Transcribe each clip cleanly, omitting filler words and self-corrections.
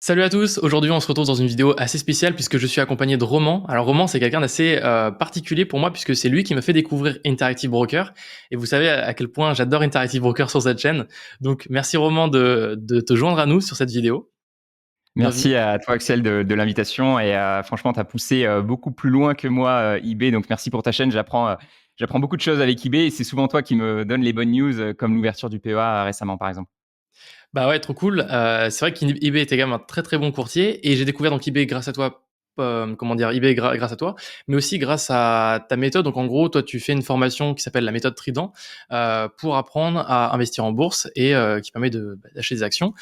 Salut à tous, aujourd'hui on se retrouve dans une vidéo assez spéciale puisque je suis accompagné de Roman. Alors Roman c'est quelqu'un d'assez particulier pour moi puisque c'est lui qui m'a fait découvrir Interactive Broker et vous savez à quel point j'adore Interactive Broker sur cette chaîne. Donc merci Roman de te joindre à nous sur cette vidéo. Bienvenue. Merci à toi Axel de l'invitation et franchement tu as poussé beaucoup plus loin que moi eBay, donc merci pour ta chaîne. J'apprends beaucoup de choses avec eBay et c'est souvent toi qui me donnes les bonnes news comme l'ouverture du PEA récemment par exemple. Bah ouais, trop cool. C'est vrai qu'eBay était quand même un très très bon courtier et j'ai découvert donc eBay grâce à toi. Comment dire, eBay grâce à toi, mais aussi grâce à ta méthode. Donc en gros, toi, tu fais une formation qui s'appelle la méthode Trident pour apprendre à investir en bourse et qui permet d'acheter des actions.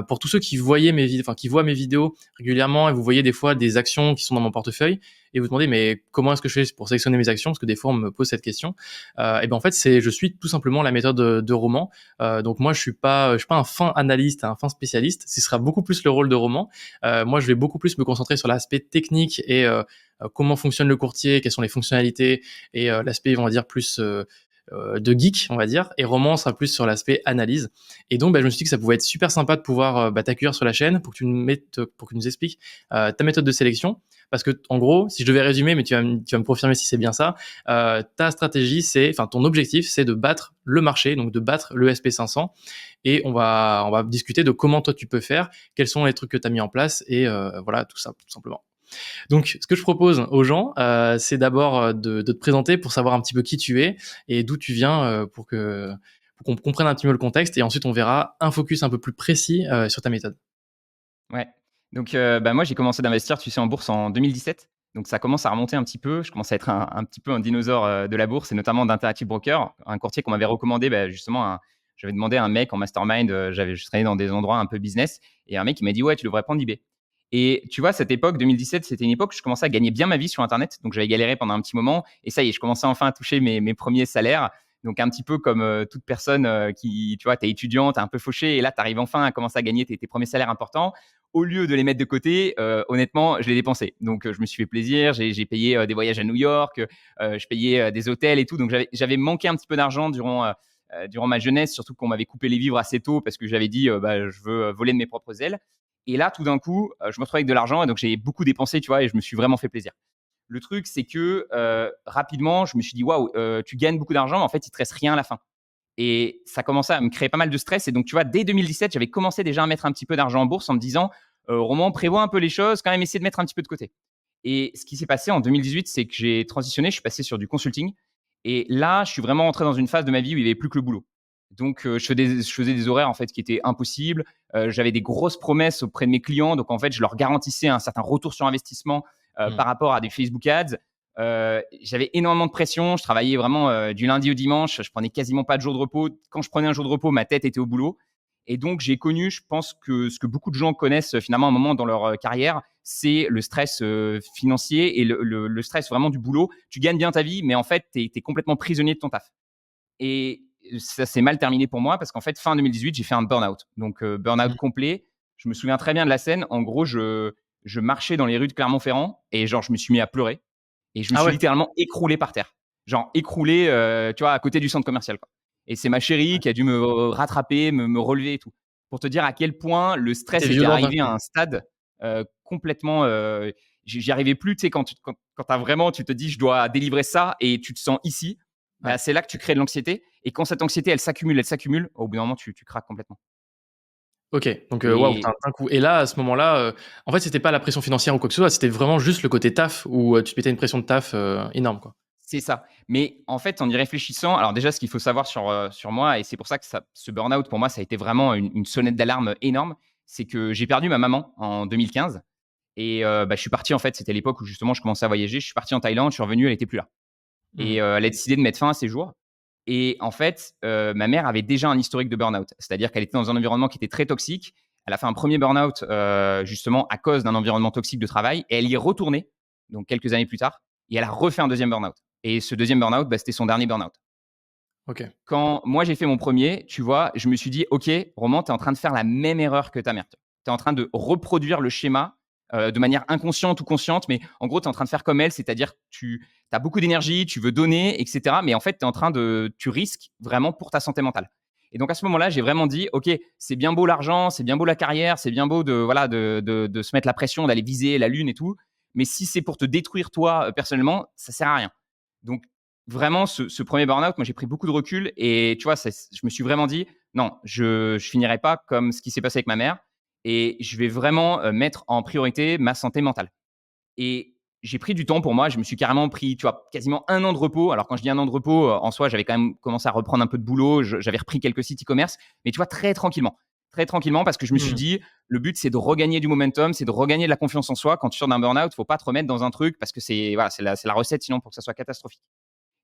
Pour tous ceux qui voyaient qui voient mes vidéos régulièrement et vous voyez des fois des actions qui sont dans mon portefeuille et vous demandez mais comment est-ce que je fais pour sélectionner mes actions parce que des fois on me pose cette question. Et ben en fait, je suis tout simplement la méthode de Roman. Donc moi, je suis pas un fin analyste, un fin spécialiste. Ce sera beaucoup plus le rôle de Roman. Moi, je vais beaucoup plus me concentrer sur l'aspect technique et comment fonctionne le courtier, quelles sont les fonctionnalités et l'aspect, on va dire, plus de geek, on va dire, et Roman sera plus sur l'aspect analyse. Et donc, je me suis dit que ça pouvait être super sympa de pouvoir t'accueillir sur la chaîne pour que pour que tu nous expliques ta méthode de sélection. Parce que, en gros, si je devais résumer, mais tu vas me confirmer si c'est bien ça, ta stratégie, ton objectif, c'est de battre le marché, donc de battre le SP500. Et on va discuter de comment toi tu peux faire, quels sont les trucs que tu as mis en place, et voilà, tout ça, tout simplement. Donc, ce que je propose aux gens, c'est d'abord de te présenter pour savoir un petit peu qui tu es et d'où tu viens pour qu'on comprenne un petit peu le contexte. Et ensuite, on verra un focus un peu plus précis sur ta méthode. Ouais. Donc moi j'ai commencé d'investir, tu sais, en bourse en 2017. Donc ça commence à remonter un petit peu. Je commence à être un petit peu un dinosaure de la bourse et notamment d'Interactive Broker, un courtier qu'on m'avait recommandé justement. J'avais demandé à un mec en mastermind, je travaillais dans des endroits un peu business et un mec qui m'a dit ouais tu devrais prendre eBay. Et tu vois, cette époque, 2017, c'était une époque où je commençais à gagner bien ma vie sur Internet. Donc, j'avais galéré pendant un petit moment. Et ça y est, je commençais enfin à toucher mes premiers salaires. Donc, un petit peu comme toute personne qui, tu vois, tu es étudiant, tu es un peu fauché. Et là, tu arrives enfin à commencer à gagner tes premiers salaires importants. Au lieu de les mettre de côté, honnêtement, je les dépensais. Donc, je me suis fait plaisir. J'ai payé des voyages à New York. Je payais des hôtels et tout. Donc, j'avais manqué un petit peu d'argent durant ma jeunesse, surtout qu'on m'avait coupé les vivres assez tôt parce que j'avais dit je veux voler de mes propres ailes. Et là, tout d'un coup, je me retrouvais avec de l'argent et donc j'ai beaucoup dépensé, tu vois, et je me suis vraiment fait plaisir. Le truc, c'est que rapidement, je me suis dit, waouh, tu gagnes beaucoup d'argent, mais en fait, il te reste rien à la fin. Et ça commençait à me créer pas mal de stress. Et donc, tu vois, dès 2017, j'avais commencé déjà à mettre un petit peu d'argent en bourse en me disant, Roman, prévois un peu les choses, quand même essayer de mettre un petit peu de côté. Et ce qui s'est passé en 2018, c'est que j'ai transitionné, je suis passé sur du consulting. Et là, je suis vraiment entré dans une phase de ma vie où il n'y avait plus que le boulot. Donc, je faisais des horaires en fait qui étaient impossibles. J'avais des grosses promesses auprès de mes clients. Donc, en fait, je leur garantissais un certain retour sur investissement Hmm. par rapport à des Facebook Ads. J'avais énormément de pression. Je travaillais vraiment du lundi au dimanche. Je prenais quasiment pas de jour de repos. Quand je prenais un jour de repos, ma tête était au boulot. Et donc, j'ai connu, je pense que ce que beaucoup de gens connaissent finalement à un moment dans leur carrière, c'est le stress financier et le stress vraiment du boulot. Tu gagnes bien ta vie, mais en fait, tu es complètement prisonnier de ton taf. Et ça s'est mal terminé pour moi parce qu'en fait, fin 2018, j'ai fait un burn-out. Donc, burn-out Hmm. complet. Je me souviens très bien de la scène. En gros, je marchais dans les rues de Clermont-Ferrand et genre, je me suis mis à pleurer et je me Ah suis ouais. littéralement écroulé par terre. Genre, écroulé, tu vois, à côté du centre commercial, quoi. Et c'est ma chérie Ouais. qui a dû me rattraper, me relever et tout. Pour te dire à quel point le C'était stress était violent d'un arrivé à coup. un stade complètement. J'y arrivais plus, tu sais, quand t'as vraiment, tu te dis, je dois délivrer ça et tu te sens ici, Ouais. bah, c'est là que tu crées de l'anxiété. Et quand cette anxiété, elle s'accumule, au bout d'un moment, tu craques complètement. Ok, donc waouh, Et un coup. Et là, à ce moment-là, en fait, c'était pas la pression financière ou quoi que ce soit, c'était vraiment juste le côté taf où tu te mettais une pression de taf énorme, quoi. c'est ça. Mais en fait, en y réfléchissant, alors déjà, ce qu'il faut savoir sur moi, et c'est pour ça que ce burn-out, pour moi, ça a été vraiment une sonnette d'alarme énorme, c'est que j'ai perdu ma maman en 2015. Et je suis parti, en fait, c'était l'époque où justement je commençais à voyager. Je suis parti en Thaïlande, je suis revenu, elle était plus là. Hmm. Et elle a décidé de mettre fin à ses jours. Et en fait, ma mère avait déjà un historique de burn-out. C'est-à-dire qu'elle était dans un environnement qui était très toxique. Elle a fait un premier burn-out justement à cause d'un environnement toxique de travail. Et elle y est retournée, donc quelques années plus tard. Et elle a refait un deuxième burn-out. Et ce deuxième burn-out, c'était son dernier burn-out. Ok. Quand moi j'ai fait mon premier, tu vois, je me suis dit, OK, Roman, tu es en train de faire la même erreur que ta mère. Tu es en train de reproduire le schéma de manière inconsciente ou consciente, mais en gros, tu es en train de faire comme elle, c'est-à-dire tu as beaucoup d'énergie, tu veux donner, etc. Mais en fait, tu risques vraiment pour ta santé mentale. Et donc à ce moment-là, j'ai vraiment dit, ok, c'est bien beau l'argent, c'est bien beau la carrière, c'est bien beau de se mettre la pression, d'aller viser la lune et tout, mais si c'est pour te détruire toi personnellement, ça sert à rien. Donc vraiment, ce premier burn-out, moi j'ai pris beaucoup de recul et tu vois, je me suis vraiment dit, non, je finirai pas comme ce qui s'est passé avec ma mère et je vais vraiment mettre en priorité ma santé mentale. Et j'ai pris du temps pour moi. Je me suis carrément pris, tu vois, quasiment un an de repos. Alors, quand je dis un an de repos, en soi, j'avais quand même commencé à reprendre un peu de boulot. J'avais repris quelques sites e-commerce, mais tu vois, très tranquillement. Très tranquillement, parce que je me suis Mmh. dit, le but, c'est de regagner du momentum, c'est de regagner de la confiance en soi. Quand tu sors d'un burn-out, faut pas te remettre dans un truc parce que c'est la recette, sinon, pour que ça soit catastrophique.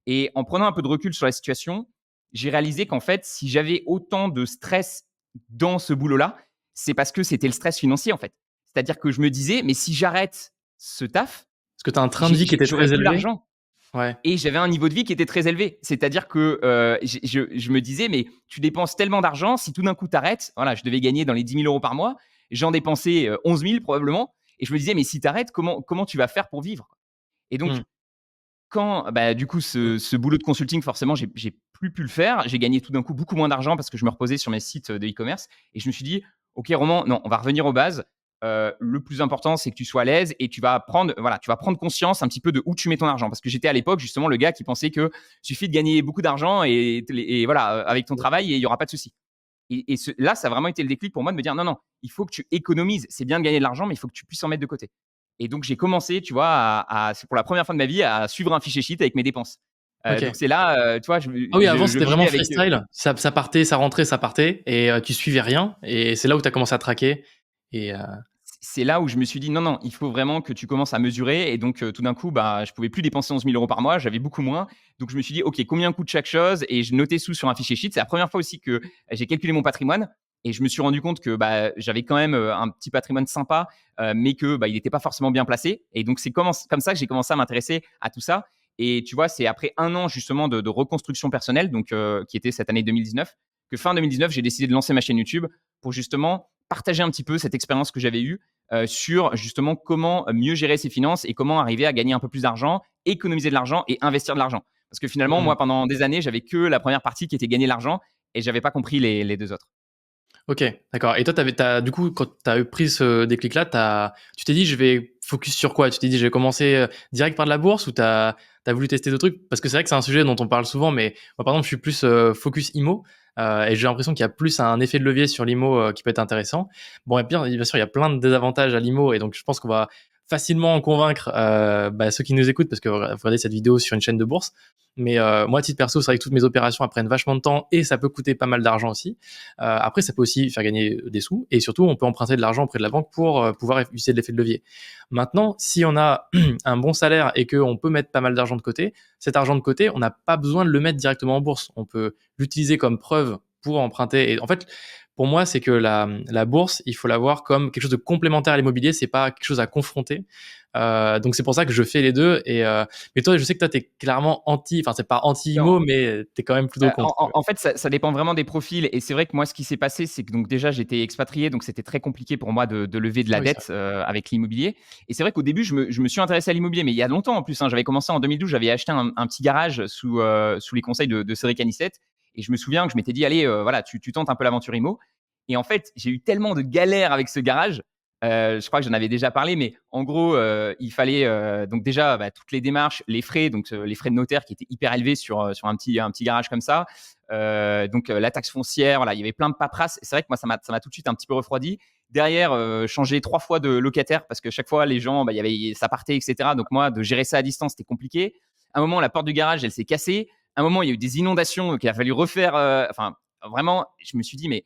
Et en prenant un peu de recul sur la situation, j'ai réalisé qu'en fait, si j'avais autant de stress dans ce boulot-là, c'est parce que c'était le stress financier, en fait. C'est-à-dire que je me disais, mais si j'arrête ce taf, Parce que tu as un train de vie qui était j'aurais très plus élevé? l'argent. Ouais. Et j'avais un niveau de vie qui était très élevé. C'est-à-dire que je me disais, mais tu dépenses tellement d'argent, si tout d'un coup tu arrêtes, voilà, je devais gagner dans les 10 000 euros par mois, j'en dépensais 11 000 probablement, et je me disais, mais si tu arrêtes, comment tu vas faire pour vivre? Et donc, Mmh. quand bah, du coup, ce boulot de consulting, forcément, j'ai plus pu le faire. J'ai gagné tout d'un coup beaucoup moins d'argent parce que je me reposais sur mes sites de e-commerce. Et je me suis dit, OK, Roman, non, on va revenir aux bases. Le plus important, c'est que tu sois à l'aise et tu vas prendre conscience un petit peu de où tu mets ton argent. Parce que j'étais à l'époque, justement, le gars qui pensait que suffit de gagner beaucoup d'argent et voilà, avec ton travail et il n'y aura pas de souci. Là, ça a vraiment été le déclic pour moi de me dire non, non, il faut que tu économises. C'est bien de gagner de l'argent, mais il faut que tu puisses en mettre de côté. Et donc, j'ai commencé, tu vois, c'est pour la première fois de ma vie, à suivre un fichier sheet avec mes dépenses. Donc, OK. c'est là, tu vois, Ah oui, avant, je c'était vraiment vivais avec. freestyle. Ça partait, ça rentrait, ça partait et tu suivais rien et c'est là où tu as commencé à traquer et C'est là où je me suis dit: «Non, non, il faut vraiment que tu commences à mesurer» et donc tout d'un coup, bah, je pouvais plus dépenser 11 000 € par mois, j'avais beaucoup moins. Donc je me suis dit: «OK, combien coûte chaque chose?» et je notais tout sur un fichier sheet. C'est la première fois aussi que j'ai calculé mon patrimoine et je me suis rendu compte que, bah, j'avais quand même, un petit patrimoine sympa, mais que, bah, il n'était pas forcément bien placé et donc c'est comme ça que j'ai commencé à m'intéresser à tout ça et tu vois, c'est après un an justement de reconstruction personnelle, donc qui était cette année 2019, que fin 2019, j'ai décidé de lancer ma chaîne YouTube pour justement partager un petit peu cette expérience que j'avais eue sur justement comment mieux gérer ses finances et comment arriver à gagner un peu plus d'argent, économiser de l'argent et investir de l'argent. Parce que finalement, mmh. moi, pendant des années, j'avais que la première partie qui était gagner de l'argent et j'avais pas compris les deux autres. OK, d'accord et toi, du coup, quand tu as eu pris ce déclic-là, tu t'es dit: «Je vais focus sur quoi?» Tu t'es dit: «Je vais commencer, direct par de la bourse» ou t'as as voulu tester d'autres trucs? Parce que c'est vrai que c'est un sujet dont on parle souvent, mais moi, par exemple, je suis plus, focus IMO, et j'ai l'impression qu'il y a plus un effet de levier sur l'IMO, qui peut être intéressant. Bon et bien sûr, il y a plein de désavantages à l'IMO et donc je pense qu'on va facilement en convaincre, ceux qui nous écoutent parce que vous regardez cette vidéo sur une chaîne de bourse. Mais, moi, à titre perso, c'est vrai que toutes mes opérations, elles prennent vachement de temps et ça peut coûter pas mal d'argent aussi. Après, ça peut aussi faire gagner des sous et surtout, on peut emprunter de l'argent auprès de la banque pour pouvoir utiliser de l'effet de levier. Maintenant, si on a un bon salaire et qu'on peut mettre pas mal d'argent de côté, cet argent de côté, on n'a pas besoin de le mettre directement en bourse. On peut l'utiliser comme preuve pour emprunter. Et en fait, pour moi, c'est que la bourse, il faut la voir comme quelque chose de complémentaire à l'immobilier, c'est pas quelque chose à confronter. Donc c'est pour ça que je fais les deux. Mais toi, je sais que toi, t'es clairement anti, enfin c'est pas anti-IMO, mais t'es quand même plutôt contre. En fait, ça dépend vraiment des profils et c'est vrai que moi, ce qui s'est passé, c'est que donc déjà, j'étais expatrié, donc c'était très compliqué pour moi de lever de Ah la oui, ça. dette, avec l'immobilier et c'est vrai qu'au début, je me suis intéressé à l'immobilier, mais il y a longtemps en plus, hein. J'avais commencé en 2012, j'avais acheté un petit garage sous les conseils de Cédric Anissette et je me souviens que je m'étais dit: «Allez, voilà, tu tentes un peu l'aventure IMO» et en fait, j'ai eu tellement de galères avec ce garage, je crois que j'en avais déjà parlé, mais en gros, il fallait, donc déjà, bah, toutes les démarches, les frais, donc les frais de notaire qui étaient hyper élevés sur un petit garage comme ça. Donc la taxe foncière, voilà, il y avait plein de paperasse. C'est vrai que moi, ça m'a tout de suite un petit peu refroidi. Derrière, changer 3 fois de locataire parce que chaque fois, les gens, bah, ça partait et cetera. Donc moi, de gérer ça à distance, c'était compliqué. À un moment, la porte du garage, elle s'est cassée. À un moment, il y a eu des inondations, donc il a fallu refaire, enfin, vraiment, je me suis dit: «Mais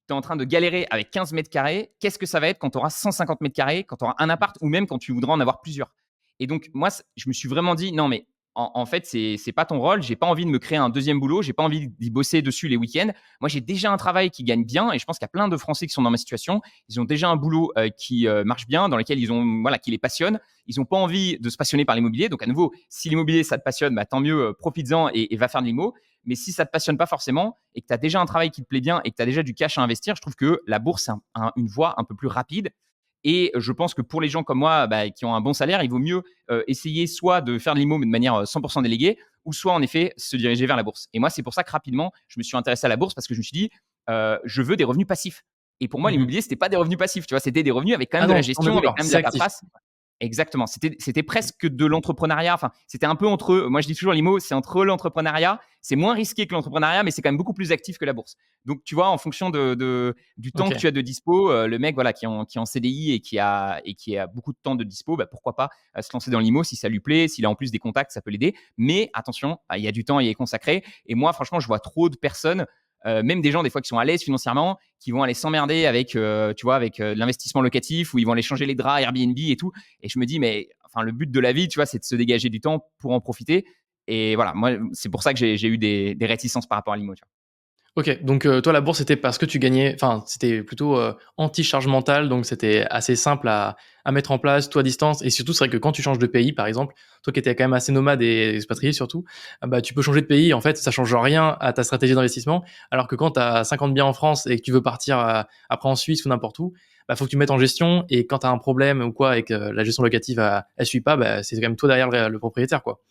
tu es en train de galérer avec 15 mètres carrés, qu'est-ce que ça va être quand tu auras 150 mètres carrés, quand tu auras un appart ou même quand tu voudras en avoir plusieurs?» Et donc, moi, je me suis vraiment dit, non, mais en fait, c'est pas ton rôle. J'ai pas envie de me créer un deuxième boulot. J'ai pas envie d'y bosser dessus les week-ends. Moi, j'ai déjà un travail qui gagne bien et je pense qu'il y a plein de Français qui sont dans ma situation. Ils ont déjà un boulot qui marche bien, dans lequel voilà, qui les passionne. Ils n'ont pas envie de se passionner par l'immobilier. Donc, à nouveau, si l'immobilier, ça te passionne, bah, tant mieux, profites-en et va faire de l'immo. Mais si ça ne te passionne pas forcément et que tu as déjà un travail qui te plaît bien et que tu as déjà du cash à investir, je trouve que la bourse, c'est une voie un peu plus rapide. Et je pense que pour les gens comme moi qui ont un bon salaire, il vaut mieux essayer soit de faire de l'IMO mais de manière 100% déléguée, ou soit en effet se diriger vers la bourse. Et moi, c'est pour ça que rapidement, je me suis intéressé à la bourse parce que je me suis dit, je veux des revenus passifs. Et pour moi, Mmh. l'immobilier, c'était pas des revenus passifs, tu vois, c'était des revenus avec quand Ah même de la non, on est gestion, avec d'accord, quand même de c'est la actif. paperasse. Exactement. C'était presque de l'entrepreneuriat. Enfin, c'était un peu entre. Moi, je dis toujours l'IMO, c'est entre l'entrepreneuriat. C'est moins risqué que l'entrepreneuriat, mais c'est quand même beaucoup plus actif que la bourse. Donc, tu vois, en fonction du temps que OK. tu as de dispo, le mec, voilà, qui est en CDI et qui a beaucoup de temps de dispo, pourquoi pas se lancer dans l'IMO si ça lui plaît, s'il a en plus des contacts, ça peut l'aider. Mais attention, il y a du temps, il est consacré. Et moi, franchement, je vois trop de personnes. Même des gens des fois qui sont à l'aise financièrement, qui vont aller s'emmerder avec, tu vois, avec l'investissement locatif, où ils vont aller changer les draps Airbnb et tout. Et je me dis, mais enfin, le but de la vie, tu vois, c'est de se dégager du temps pour en profiter. Et voilà, moi, c'est pour ça que j'ai eu des réticences par rapport à l'IMO. Tu OK, donc toi, la bourse, c'était parce que tu gagnais enfin, c'était plutôt, anti-charge mentale, donc c'était assez simple à mettre en place, tout à distance et surtout, c'est vrai que quand tu changes de pays, par exemple, toi qui étais quand même assez nomade et expatrié surtout, tu peux changer de pays, en fait, ça change rien à ta stratégie d'investissement. Alors que quand tu as 50 biens en France et que tu veux partir, après en Suisse ou n'importe où, faut que tu mettes en gestion et quand tu as un problème ou quoi et que la gestion locative, elle suit pas, c'est quand même toi derrière le propriétaire, quoi.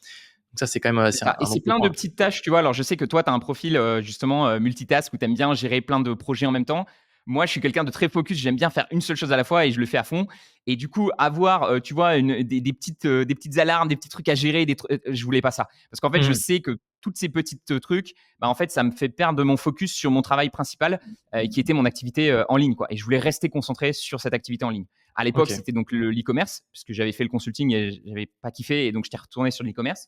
Donc ça, c'est quand même, C'est c'est ça. Et un c'est autre plein de point. petites tâches, tu vois. Alors, je sais que toi, tu as un profil justement multitask où tu aimes bien gérer plein de projets en même temps. Moi, je suis quelqu'un de très focus. J'aime bien faire une seule chose à la fois et je le fais à fond. Et du coup, avoir, tu vois, des petites alarmes, des petits trucs à gérer, je voulais pas ça. Parce qu'en fait, je Mmh. sais que toutes ces petites trucs, en fait, ça me fait perdre mon focus sur mon travail principal qui était mon activité en ligne, quoi. Et je voulais rester concentré sur cette activité en ligne. À l'époque, OK. c'était donc l'e-commerce, puisque j'avais fait le consulting et j'avais pas kiffé. Et donc, j'étais retourné sur l'e-commerce.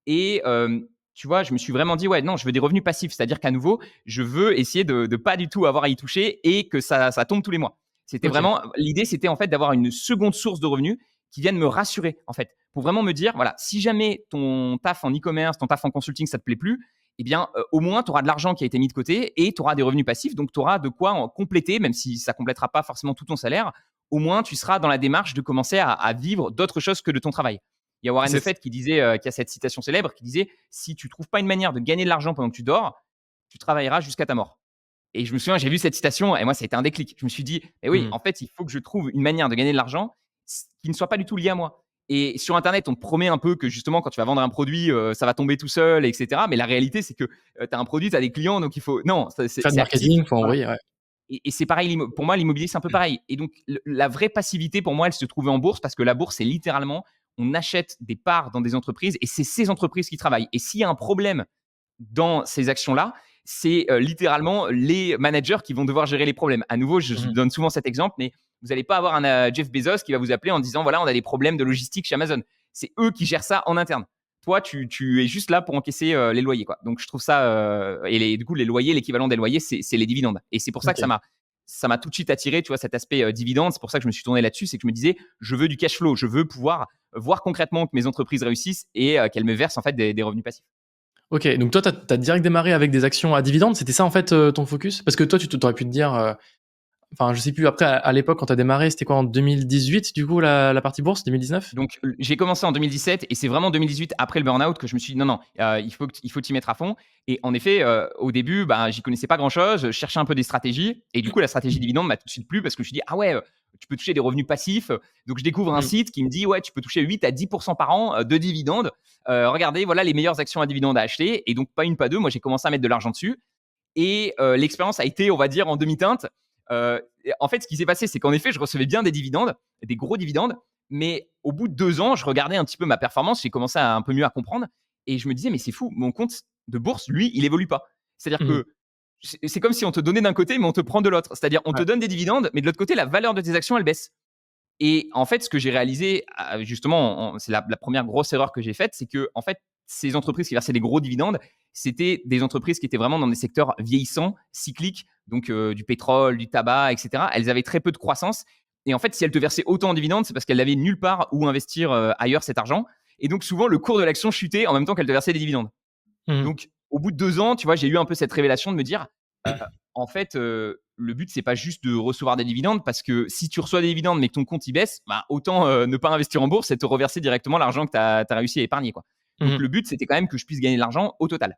Et tu vois, je me suis vraiment dit, ouais, non, je veux des revenus passifs. C'est-à-dire qu'à nouveau, je veux essayer de pas du tout avoir à y toucher et que ça tombe tous les mois. C'était OK. vraiment, l'idée, c'était en fait d'avoir une seconde source de revenus qui vienne me rassurer, en fait, pour vraiment me dire, voilà, si jamais ton taf en e-commerce, ton taf en consulting, ça te plaît plus, eh bien, au moins, tu auras de l'argent qui a été mis de côté et tu auras des revenus passifs. Donc, tu auras de quoi en compléter, même si ça complétera pas forcément tout ton salaire. Au moins, tu seras dans la démarche de commencer à vivre d'autre chose que de ton travail. Il y a Warren C'est Buffett qui disait, qui a cette citation célèbre, qui disait, si tu trouves pas une manière de gagner de l'argent pendant que tu dors, tu travailleras jusqu'à ta mort. Et je me souviens, j'ai vu cette citation et moi, ça a été un déclic. Je me suis dit, mais oui, mmh. en fait, il faut que je trouve une manière de gagner de l'argent qui ne soit pas du tout liée à moi. Et sur Internet, on te promet un peu que justement, quand tu vas vendre un produit, ça va tomber tout seul, etc. Mais la réalité, c'est que tu as un produit, tu as des clients, donc il faut. Non, Faire du c'est actif. marketing, faut Voilà. envoyer, ouais. Et c'est pareil, pour moi, l'immobilier, c'est un peu pareil. Et donc, la vraie passivité, pour moi, elle se trouvait en bourse parce que la bourse, c'est littéralement, on achète des parts dans des entreprises et c'est ces entreprises qui travaillent. Et s'il y a un problème dans ces actions-là, c'est littéralement les managers qui vont devoir gérer les problèmes. À nouveau, je Mmh. donne souvent cet exemple, mais vous n'allez pas avoir un Jeff Bezos qui va vous appeler en disant, voilà, on a des problèmes de logistique chez Amazon. C'est eux qui gèrent ça en interne. Toi, tu es juste là pour encaisser les loyers, quoi. Donc, je trouve ça, et du coup, les loyers, l'équivalent des loyers, c'est les dividendes. Et c'est pour ça que OK. ça m'a tout de suite attiré, tu vois, cet aspect dividende. C'est pour ça que je me suis tourné là-dessus. C'est que je me disais, je veux du cash flow. Je veux pouvoir voir concrètement que mes entreprises réussissent et qu'elles me versent en fait des revenus passifs. OK, donc toi, tu as direct démarré avec des actions à dividendes? C'était ça, en fait, ton focus? Parce que toi, tu aurais pu te dire, enfin, je sais plus après à l'époque quand tu as démarré, c'était quoi en 2018 du coup la partie bourse? 2019? Donc, j'ai commencé en 2017 et c'est vraiment en 2018, après le burn-out, que je me suis dit non, non, il faut t'y mettre à fond. Et en effet, au début, j'y connaissais pas grand-chose, je cherchais un peu des stratégies. Et du coup, la stratégie dividende m'a tout de suite plu parce que je me suis dit, ah ouais, tu peux toucher des revenus passifs. Donc, je découvre un Mmh. site qui me dit, ouais, tu peux toucher 8 à 10% par an de dividendes. Regardez, voilà les meilleures actions à dividendes à acheter. Et donc, pas une, pas deux, moi, j'ai commencé à mettre de l'argent dessus. Et l'expérience a été, on va dire, en demi-teinte. En fait, ce qui s'est passé, c'est qu'en effet, je recevais bien des dividendes, des gros dividendes, mais au bout de 2 ans, je regardais un petit peu ma performance, j'ai commencé à un peu mieux à comprendre, et je me disais, mais c'est fou, mon compte de bourse, lui, il évolue pas. C'est-à-dire Mmh. que c'est comme si on te donnait d'un côté, mais on te prend de l'autre. C'est-à-dire, on te Ouais. donne des dividendes, mais de l'autre côté, la valeur de tes actions, elle baisse. Et en fait, ce que j'ai réalisé, justement, c'est la première grosse erreur que j'ai faite, c'est que en fait, ces entreprises qui versaient des gros dividendes, c'était des entreprises qui étaient vraiment dans des secteurs vieillissants, cycliques, donc du pétrole, du tabac, etc. Elles avaient très peu de croissance. Et en fait, si elles te versaient autant en dividendes, c'est parce qu'elles n'avaient nulle part où investir ailleurs cet argent. Et donc, souvent, le cours de l'action chutait en même temps qu'elles te versaient des dividendes. Mmh. Donc, au bout de 2 ans, tu vois, j'ai eu un peu cette révélation de me dire, euh, en fait, le but, c'est pas juste de recevoir des dividendes, parce que si tu reçois des dividendes mais que ton compte y baisse, autant ne pas investir en bourse et te reverser directement l'argent que tu as réussi à épargner, quoi. Donc, Mmh. le but, c'était quand même que je puisse gagner de l'argent au total.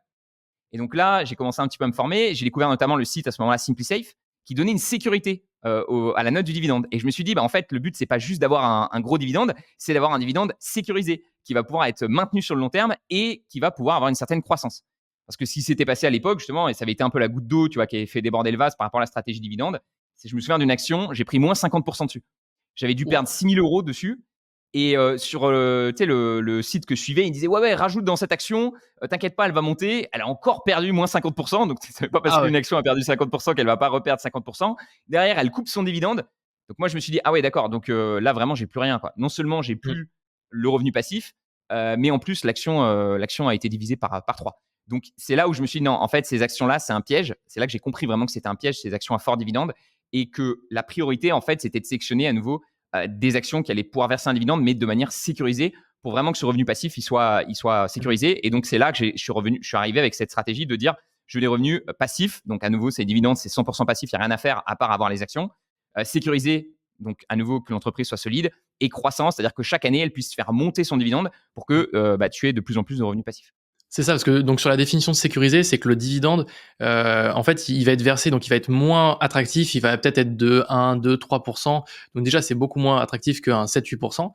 Et donc là, j'ai commencé un petit peu à me former. J'ai découvert notamment le site à ce moment-là, SimpliSafe, qui donnait une sécurité à la note du dividende. Et je me suis dit, bah, en fait, le but, c'est pas juste d'avoir un gros dividende, c'est d'avoir un dividende sécurisé qui va pouvoir être maintenu sur le long terme et qui va pouvoir avoir une certaine croissance. Parce que si c'était passé à l'époque, justement, et ça avait été un peu la goutte d'eau, tu vois, qui avait fait déborder le vase par rapport à la stratégie dividende, c'est je me souviens d'une action, j'ai pris moins 50% dessus. J'avais dû perdre 6 000 euros dessus. Et sur le site que je suivais, il disait ouais, rajoute dans cette action, t'inquiète pas, elle va monter. Elle a encore perdu moins 50%. Donc, c'est pas parce Ah ouais. qu'une action a perdu 50% qu'elle va pas reperdre 50%. Derrière, elle coupe son dividende. Donc, moi, je me suis dit, ah ouais, d'accord. Donc là, vraiment, j'ai plus rien, quoi. Non seulement j'ai Mmh. plus le revenu passif, mais en plus, l'action a été divisée par 3. Donc, c'est là où je me suis dit, non, en fait, ces actions-là, c'est un piège. C'est là que j'ai compris vraiment que c'était un piège, ces actions à fort dividende. Et que la priorité, en fait, c'était de sélectionner à nouveau des actions qui allaient pouvoir verser un dividende, mais de manière sécurisée pour vraiment que ce revenu passif il soit Mmh. sécurisé. Et donc, c'est là que je suis arrivé avec cette stratégie de dire je veux des revenus passifs. Donc, à nouveau, ces dividendes, c'est 100% passif, il n'y a rien à faire à part avoir les actions. Sécurisé, donc à nouveau que l'entreprise soit solide. Et croissant, c'est-à-dire que chaque année, elle puisse faire monter son dividende pour que tu aies de plus en plus de revenus passifs. C'est ça, parce que donc sur la définition de sécurisé, c'est que le dividende, en fait, il va être versé, donc il va être moins attractif, il va peut-être être de 1, 2, 3%. Donc déjà, c'est beaucoup moins attractif qu'un 7, 8%.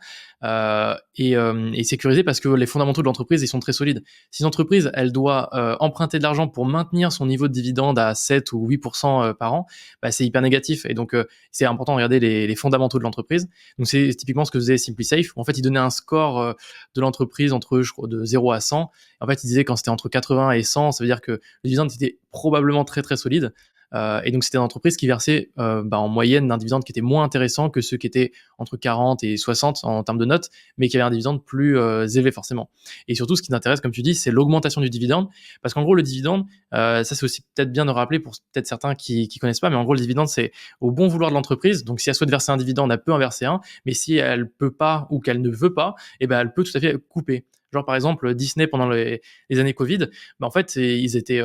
Et sécurisé parce que les fondamentaux de l'entreprise, ils sont très solides. Si l'entreprise, elle doit emprunter de l'argent pour maintenir son niveau de dividende à 7 ou 8% par an, bah, c'est hyper négatif. Et donc, c'est important de regarder les fondamentaux de l'entreprise. Donc c'est typiquement ce que faisait SimpliSafe. En fait, il donnait un score de l'entreprise entre, je crois, de 0 à 100. En fait, il disait quand c'était entre 80 et 100, ça veut dire que le dividende était probablement très très solide. Et donc c'était une entreprise qui versait en moyenne d'un dividende qui était moins intéressant que ceux qui étaient entre 40 et 60 en termes de notes, mais qui avaient un dividende plus élevé forcément. Et surtout, ce qui t'intéresse, comme tu dis, c'est l'augmentation du dividende, parce qu'en gros, le dividende, ça c'est aussi peut-être bien de rappeler pour peut-être certains qui connaissent pas, mais en gros, le dividende, c'est au bon vouloir de l'entreprise. Donc si elle souhaite verser un dividende, elle peut en verser un, mais si elle peut pas ou qu'elle ne veut pas, eh ben, elle peut tout à fait couper. Genre par exemple Disney pendant les années Covid, bah, en fait ils étaient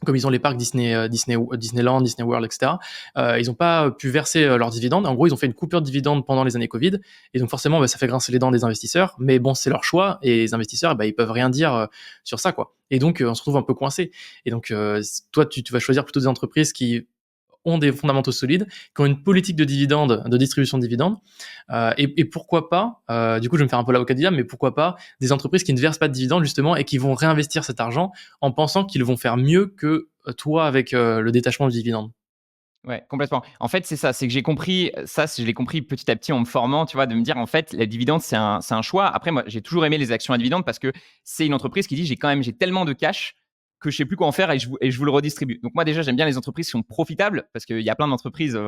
comme ils ont les parcs Disney, Disneyland, Disney World, etc. Ils n'ont pas pu verser leurs dividendes. En gros, ils ont fait une coupure de dividendes pendant les années Covid, et donc forcément, bah, ça fait grincer les dents des investisseurs. Mais bon, c'est leur choix, et les investisseurs, bah, ils peuvent rien dire sur ça, quoi. Et donc, on se retrouve un peu coincé. Et donc, toi, tu vas choisir plutôt des entreprises qui ont des fondamentaux solides, qui ont une politique de dividendes, de distribution de dividendes, et pourquoi pas, du coup je vais me faire un peu l'avocat du diable, mais pourquoi pas des entreprises qui ne versent pas de dividendes justement et qui vont réinvestir cet argent en pensant qu'ils vont faire mieux que toi avec le détachement du dividende. Ouais, complètement. En fait, c'est ça, c'est que j'ai compris ça, je l'ai compris petit à petit en me formant, tu vois, de me dire en fait, la dividende, c'est un choix. Après, moi, j'ai toujours aimé les actions à dividende parce que c'est une entreprise qui dit j'ai tellement de cash que je sais plus quoi en faire et je vous le redistribue. Donc moi déjà j'aime bien les entreprises qui sont profitables parce qu'il y a plein d'entreprises,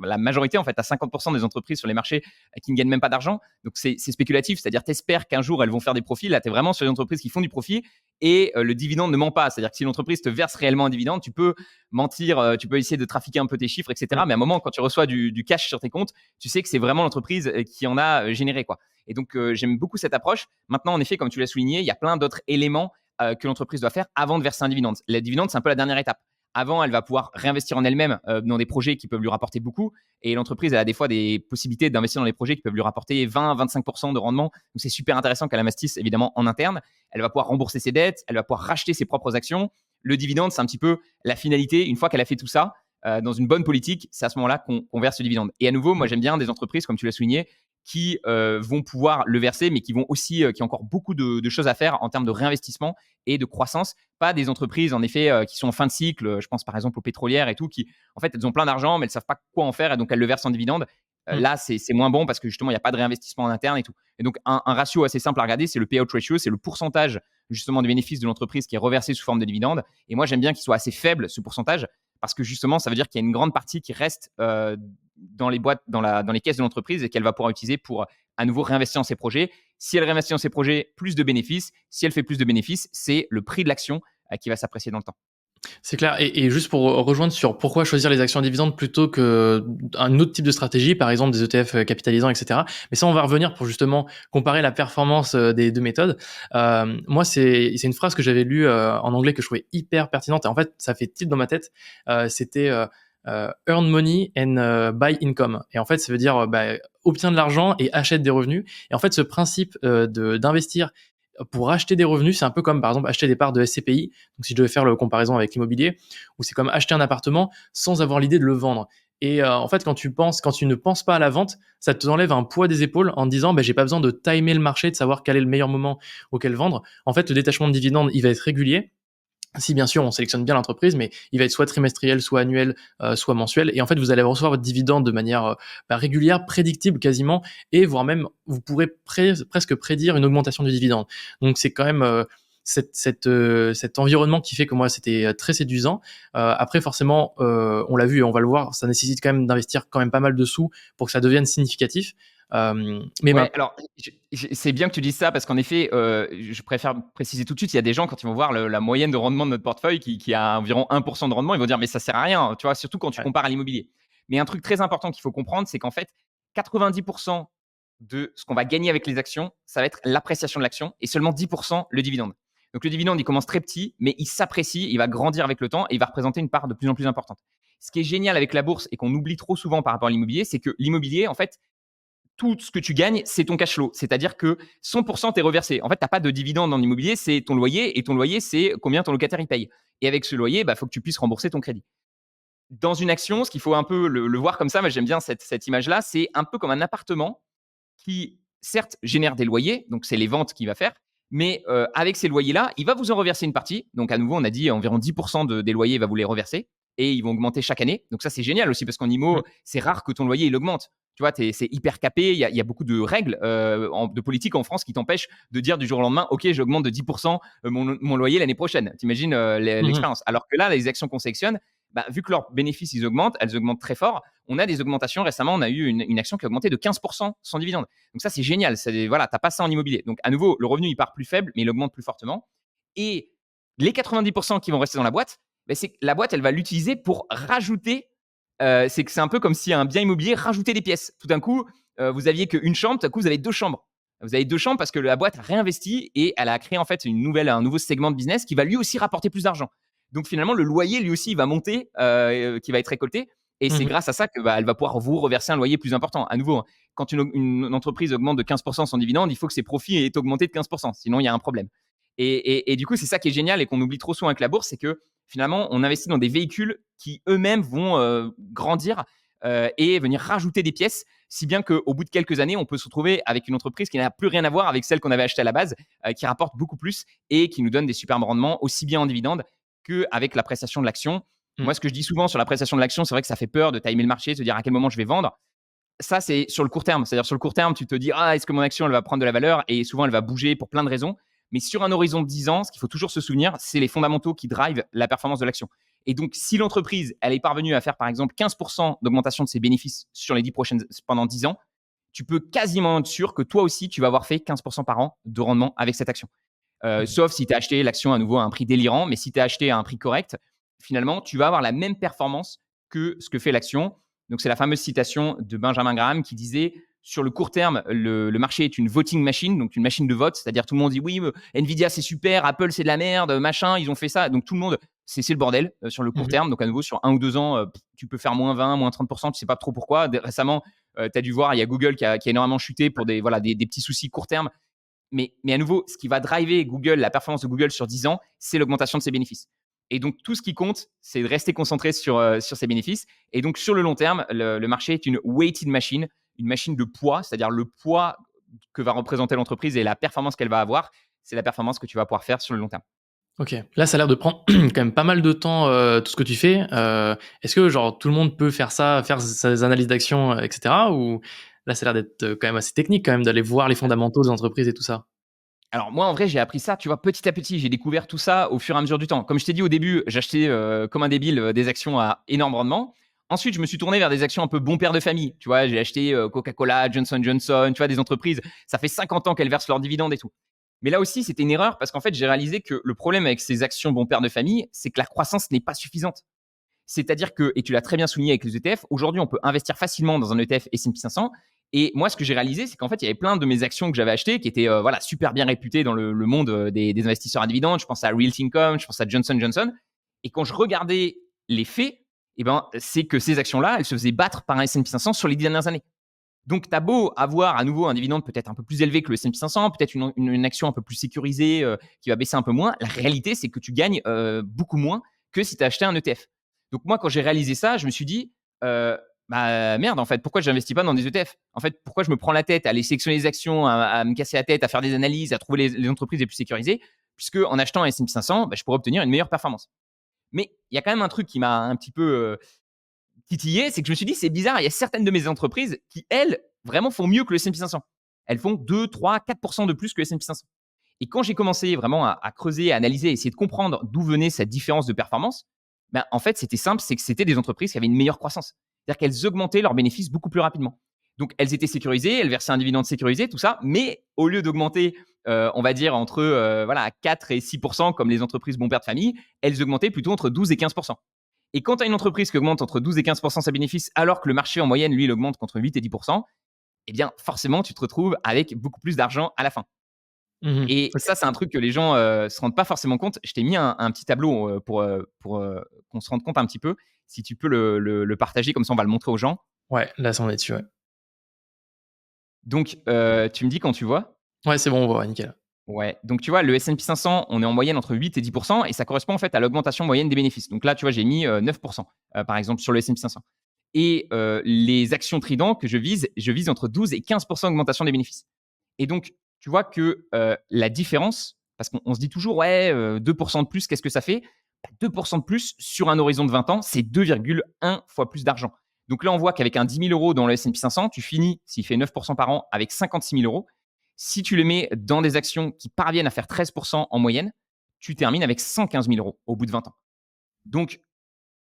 la majorité en fait à 50% des entreprises sur les marchés qui ne gagnent même pas d'argent. Donc c'est spéculatif, c'est-à-dire t'espères qu'un jour elles vont faire des profits. Là t'es vraiment sur des entreprises qui font du profit et le dividende ne ment pas. C'est-à-dire que si l'entreprise te verse réellement un dividende, tu peux mentir, tu peux essayer de trafiquer un peu tes chiffres, etc. Mm. Mais à un moment quand tu reçois du cash sur tes comptes, tu sais que c'est vraiment l'entreprise qui en a généré quoi. Et donc j'aime beaucoup cette approche. Maintenant en effet comme tu l'as souligné, il y a plein d'autres éléments que l'entreprise doit faire avant de verser un dividende. La dividende, c'est un peu la dernière étape. Avant, elle va pouvoir réinvestir en elle-même dans des projets qui peuvent lui rapporter beaucoup. Et l'entreprise elle a des fois des possibilités d'investir dans des projets qui peuvent lui rapporter 20-25% de rendement. Donc, c'est super intéressant qu'elle investisse évidemment en interne. Elle va pouvoir rembourser ses dettes, elle va pouvoir racheter ses propres actions. Le dividende, c'est un petit peu la finalité. Une fois qu'elle a fait tout ça, dans une bonne politique, c'est à ce moment-là qu'on verse le dividende. Et à nouveau, moi, Mm. j'aime bien des entreprises, comme tu l'as souligné, qui vont pouvoir le verser, mais qui vont aussi, qui ont encore beaucoup de choses à faire en termes de réinvestissement et de croissance. Pas des entreprises, en effet, qui sont en fin de cycle. Je pense par exemple aux pétrolières et tout, qui, en fait, elles ont plein d'argent, mais elles ne savent pas quoi en faire et donc elles le versent en dividende. Mm. Là, c'est moins bon parce que justement, il n'y a pas de réinvestissement en interne et tout. Et donc, un ratio assez simple à regarder, c'est le payout ratio, c'est le pourcentage justement du bénéfice de l'entreprise qui est reversé sous forme de dividende. Et moi, j'aime bien qu'il soit assez faible, ce pourcentage, parce que justement, ça veut dire qu'il y a une grande partie qui reste dans les boîtes, dans les caisses de l'entreprise et qu'elle va pouvoir utiliser pour à nouveau réinvestir dans ses projets. Si elle réinvestit dans ses projets, plus de bénéfices. Si elle fait plus de bénéfices, c'est le prix de l'action qui va s'apprécier dans le temps. C'est clair. Et juste pour rejoindre sur pourquoi choisir les actions à dividendes plutôt qu'un autre type de stratégie, par exemple des ETF capitalisants, etc. Mais ça, on va revenir pour justement comparer la performance des deux méthodes. Moi, c'est une phrase que j'avais lue en anglais que je trouvais hyper pertinente. Et en fait, ça fait tilt dans ma tête. C'était earn money and buy income. Et en fait, ça veut dire obtiens de l'argent et achète des revenus. Et en fait, ce principe d'investir pour acheter des revenus, c'est un peu comme par exemple acheter des parts de SCPI. Donc si je devais faire le comparaison avec l'immobilier, où c'est comme acheter un appartement sans avoir l'idée de le vendre. Et en fait, quand tu ne penses pas à la vente, ça te enlève un poids des épaules en te disant, j'ai pas besoin de timer le marché, de savoir quel est le meilleur moment auquel vendre. En fait, le détachement de dividendes, il va être régulier. Si bien sûr on sélectionne bien l'entreprise, mais il va être soit trimestriel, soit annuel, soit mensuel. Et en fait, vous allez recevoir votre dividende de manière régulière, prédictible quasiment, et voire même vous pourrez presque prédire une augmentation du dividende. Donc c'est quand même cet environnement qui fait que moi c'était très séduisant. Après forcément, on l'a vu et on va le voir, ça nécessite quand même d'investir quand même pas mal de sous pour que ça devienne significatif. Mais Ouais, alors c'est bien que tu dises ça parce qu'en effet, je préfère préciser tout de suite, il y a des gens quand ils vont voir la moyenne de rendement de notre portefeuille qui a environ 1% de rendement, ils vont dire mais ça sert à rien, tu vois, surtout quand tu ouais. compares à l'immobilier. Mais un truc très important qu'il faut comprendre, c'est qu'en fait, 90% de ce qu'on va gagner avec les actions, ça va être l'appréciation de l'action et seulement 10% le dividende. Donc le dividende, il commence très petit, mais il s'apprécie, il va grandir avec le temps et il va représenter une part de plus en plus importante. Ce qui est génial avec la bourse et qu'on oublie trop souvent par rapport à l'immobilier, c'est que l'immobilier, en fait, tout ce que tu gagnes, c'est ton cash flow. C'est-à-dire que 100% est reversé. En fait, tu n'as pas de dividende dans l'immobilier, c'est ton loyer. Et ton loyer, c'est combien ton locataire il paye. Et avec ce loyer, il faut que tu puisses rembourser ton crédit. Dans une action, ce qu'il faut un peu le voir comme ça, moi j'aime bien cette image-là, c'est un peu comme un appartement qui, certes, génère des loyers, donc c'est les ventes qu'il va faire, mais avec ces loyers-là, il va vous en reverser une partie. Donc à nouveau, on a dit environ 10% des loyers, il va vous les reverser et ils vont augmenter chaque année. Donc ça, c'est génial aussi parce qu'en IMO, c'est rare que ton loyer il augmente. Tu vois, c'est hyper capé. Il y a beaucoup de règles de politique en France qui t'empêchent de dire du jour au lendemain, OK, j'augmente de 10% mon loyer l'année prochaine. T'imagines Mhm. l'expérience. Alors que là, les actions qu'on sélectionne, vu que leurs bénéfices ils augmentent, elles augmentent très fort. On a des augmentations. Récemment, on a eu une action qui a augmenté de 15% sans dividende. Donc ça, c'est génial. Voilà, tu n'as pas ça en immobilier. Donc à nouveau, le revenu, il part plus faible, mais il augmente plus fortement. Et les 90% qui vont rester dans la boîte, c'est la boîte, elle va l'utiliser pour rajouter. C'est un peu comme si un bien immobilier rajoutait des pièces. Tout d'un coup, vous aviez qu'une chambre, tout d'un coup, vous avez deux chambres. Vous avez deux chambres parce que la boîte a réinvesti et elle a créé en fait un nouveau segment de business qui va lui aussi rapporter plus d'argent. Donc finalement, le loyer, lui aussi, il va monter, qui va être récolté. Et c'est Mhm. grâce à ça que elle va pouvoir vous reverser un loyer plus important. À nouveau, quand une entreprise augmente de 15% son dividende, il faut que ses profits aient augmenté de 15%. Sinon, il y a un problème. Et du coup, c'est ça qui est génial et qu'on oublie trop souvent avec la bourse, c'est que finalement, on investit dans des véhicules qui eux-mêmes vont grandir et venir rajouter des pièces, si bien qu'au bout de quelques années, on peut se retrouver avec une entreprise qui n'a plus rien à voir avec celle qu'on avait achetée à la base, qui rapporte beaucoup plus et qui nous donne des superbes rendements, aussi bien en dividendes qu'avec l'appréciation de l'action. Moi, ce que je dis souvent sur l'appréciation de l'action, c'est vrai que ça fait peur de timer le marché, de se dire à quel moment je vais vendre. Ça, c'est sur le court terme. C'est-à-dire, sur le court terme, tu te dis, est-ce que mon action, elle va prendre de la valeur? Et souvent, elle va bouger pour plein de raisons. Mais sur un horizon de 10 ans, ce qu'il faut toujours se souvenir, c'est les fondamentaux qui drivent la performance de l'action. Et donc, si l'entreprise, elle est parvenue à faire, par exemple, 15% d'augmentation de ses bénéfices sur les 10 prochaines, pendant 10 ans, tu peux quasiment être sûr que toi aussi, tu vas avoir fait 15% par an de rendement avec cette action. Sauf si tu as acheté l'action à nouveau à un prix délirant, mais si tu as acheté à un prix correct, finalement, tu vas avoir la même performance que ce que fait l'action. Donc, c'est la fameuse citation de Benjamin Graham qui disait sur le court terme, le marché est une voting machine, donc une machine de vote, c'est-à-dire tout le monde dit oui, Nvidia c'est super, Apple c'est de la merde, machin, ils ont fait ça. Donc tout le monde, c'est le bordel sur le court Mhm. terme. Donc à nouveau, sur 1 ou 2 ans, tu peux faire moins 20, moins 30%, tu sais pas trop pourquoi. Récemment, tu as dû voir, il y a Google qui a énormément chuté pour des petits soucis court terme. Mais à nouveau, ce qui va driver Google, la performance de Google sur 10 ans, c'est l'augmentation de ses bénéfices. Et donc, tout ce qui compte, c'est de rester concentré sur ses bénéfices. Et donc, sur le long terme, le marché est une weighted machine, une machine de poids, c'est-à-dire le poids que va représenter l'entreprise et la performance qu'elle va avoir, c'est la performance que tu vas pouvoir faire sur le long terme. Ok. Là, ça a l'air de prendre quand même pas mal de temps, tout ce que tu fais. Est-ce que genre tout le monde peut faire ça, faire ses analyses d'actions, etc. Ou là, ça a l'air d'être quand même assez technique quand même d'aller voir les fondamentaux des entreprises et tout ça. Alors moi, en vrai, j'ai appris ça, tu vois, petit à petit. J'ai découvert tout ça au fur et à mesure du temps. Comme je t'ai dit au début, j'achetais comme un débile des actions à énorme rendement. Ensuite, je me suis tourné vers des actions un peu bon père de famille. Tu vois, j'ai acheté Coca-Cola, Johnson Johnson, tu vois, des entreprises. Ça fait 50 ans qu'elles versent leurs dividendes et tout. Mais là aussi, c'était une erreur parce qu'en fait, j'ai réalisé que le problème avec ces actions bon père de famille, c'est que la croissance n'est pas suffisante. C'est-à-dire que, et tu l'as très bien souligné avec les ETF, aujourd'hui, on peut investir facilement dans un ETF S&P 500. Et moi, ce que j'ai réalisé, c'est qu'en fait, il y avait plein de mes actions que j'avais achetées qui étaient super bien réputées dans le monde des investisseurs à dividendes. Je pense à Realty Income, je pense à Johnson Johnson. Et quand je regardais les faits, c'est que ces actions-là, elles se faisaient battre par un S&P 500 sur les 10 dernières années. Donc, tu as beau avoir à nouveau un dividende peut-être un peu plus élevé que le S&P 500, peut-être une action un peu plus sécurisée qui va baisser un peu moins. La réalité, c'est que tu gagnes beaucoup moins que si tu as acheté un ETF. Donc, moi, quand j'ai réalisé ça, je me suis dit, bah merde, en fait, pourquoi j'investis pas dans des ETF? En fait, pourquoi je me prends la tête à aller sélectionner les actions, à me casser la tête, à faire des analyses, à trouver les entreprises les plus sécurisées, puisque en achetant un S&P 500, bah, je pourrais obtenir une meilleure performance. Mais il y a quand même un truc qui m'a un petit peu titillé, c'est que je me suis dit, c'est bizarre, il y a certaines de mes entreprises qui, elles, vraiment font mieux que le S&P 500. Elles font 2, 3, 4% de plus que le S&P 500. Et quand j'ai commencé vraiment à creuser, à analyser, à essayer de comprendre d'où venait cette différence de performance, ben, en fait, c'était simple, c'est que c'était des entreprises qui avaient une meilleure croissance. C'est-à-dire qu'elles augmentaient leurs bénéfices beaucoup plus rapidement. Donc, elles étaient sécurisées, elles versaient un dividende sécurisé, tout ça, mais au lieu d'augmenter, on va dire, entre 4 et 6%, comme les entreprises bon père de famille, elles augmentaient plutôt entre 12 et 15%. Et quand tu as une entreprise qui augmente entre 12 et 15% sa bénéfice, alors que le marché en moyenne, lui, il augmente qu'entre 8 et 10%, eh bien, forcément, tu te retrouves avec beaucoup plus d'argent à la fin. Mmh. Et OK. ça, c'est un truc que les gens se rendent pas forcément compte. Je t'ai mis un petit tableau pour qu'on se rende compte un petit peu. Si tu peux le partager, comme ça, on va le montrer aux gens. Ouais, là, ça on est dessus, ouais. Donc, tu me dis quand tu vois. Ouais, c'est bon, on voit, nickel. Ouais, donc tu vois, le S&P 500, on est en moyenne entre 8 et 10% et ça correspond en fait à l'augmentation moyenne des bénéfices. Donc là, tu vois, j'ai mis 9%, par exemple, sur le S&P 500. Et les actions Trident que je vise entre 12 et 15% d'augmentation des bénéfices. Et donc, tu vois que la différence, parce qu'on se dit toujours, ouais, 2% de plus, qu'est-ce que ça fait? Bah, 2% de plus sur un horizon de 20 ans, c'est 2,1 fois plus d'argent. Donc là, on voit qu'avec un 10 000 euros dans le S&P 500, tu finis, s'il fait 9% par an, avec 56 000 euros. Si tu les mets dans des actions qui parviennent à faire 13% en moyenne, tu termines avec 115 000 euros au bout de 20 ans. Donc,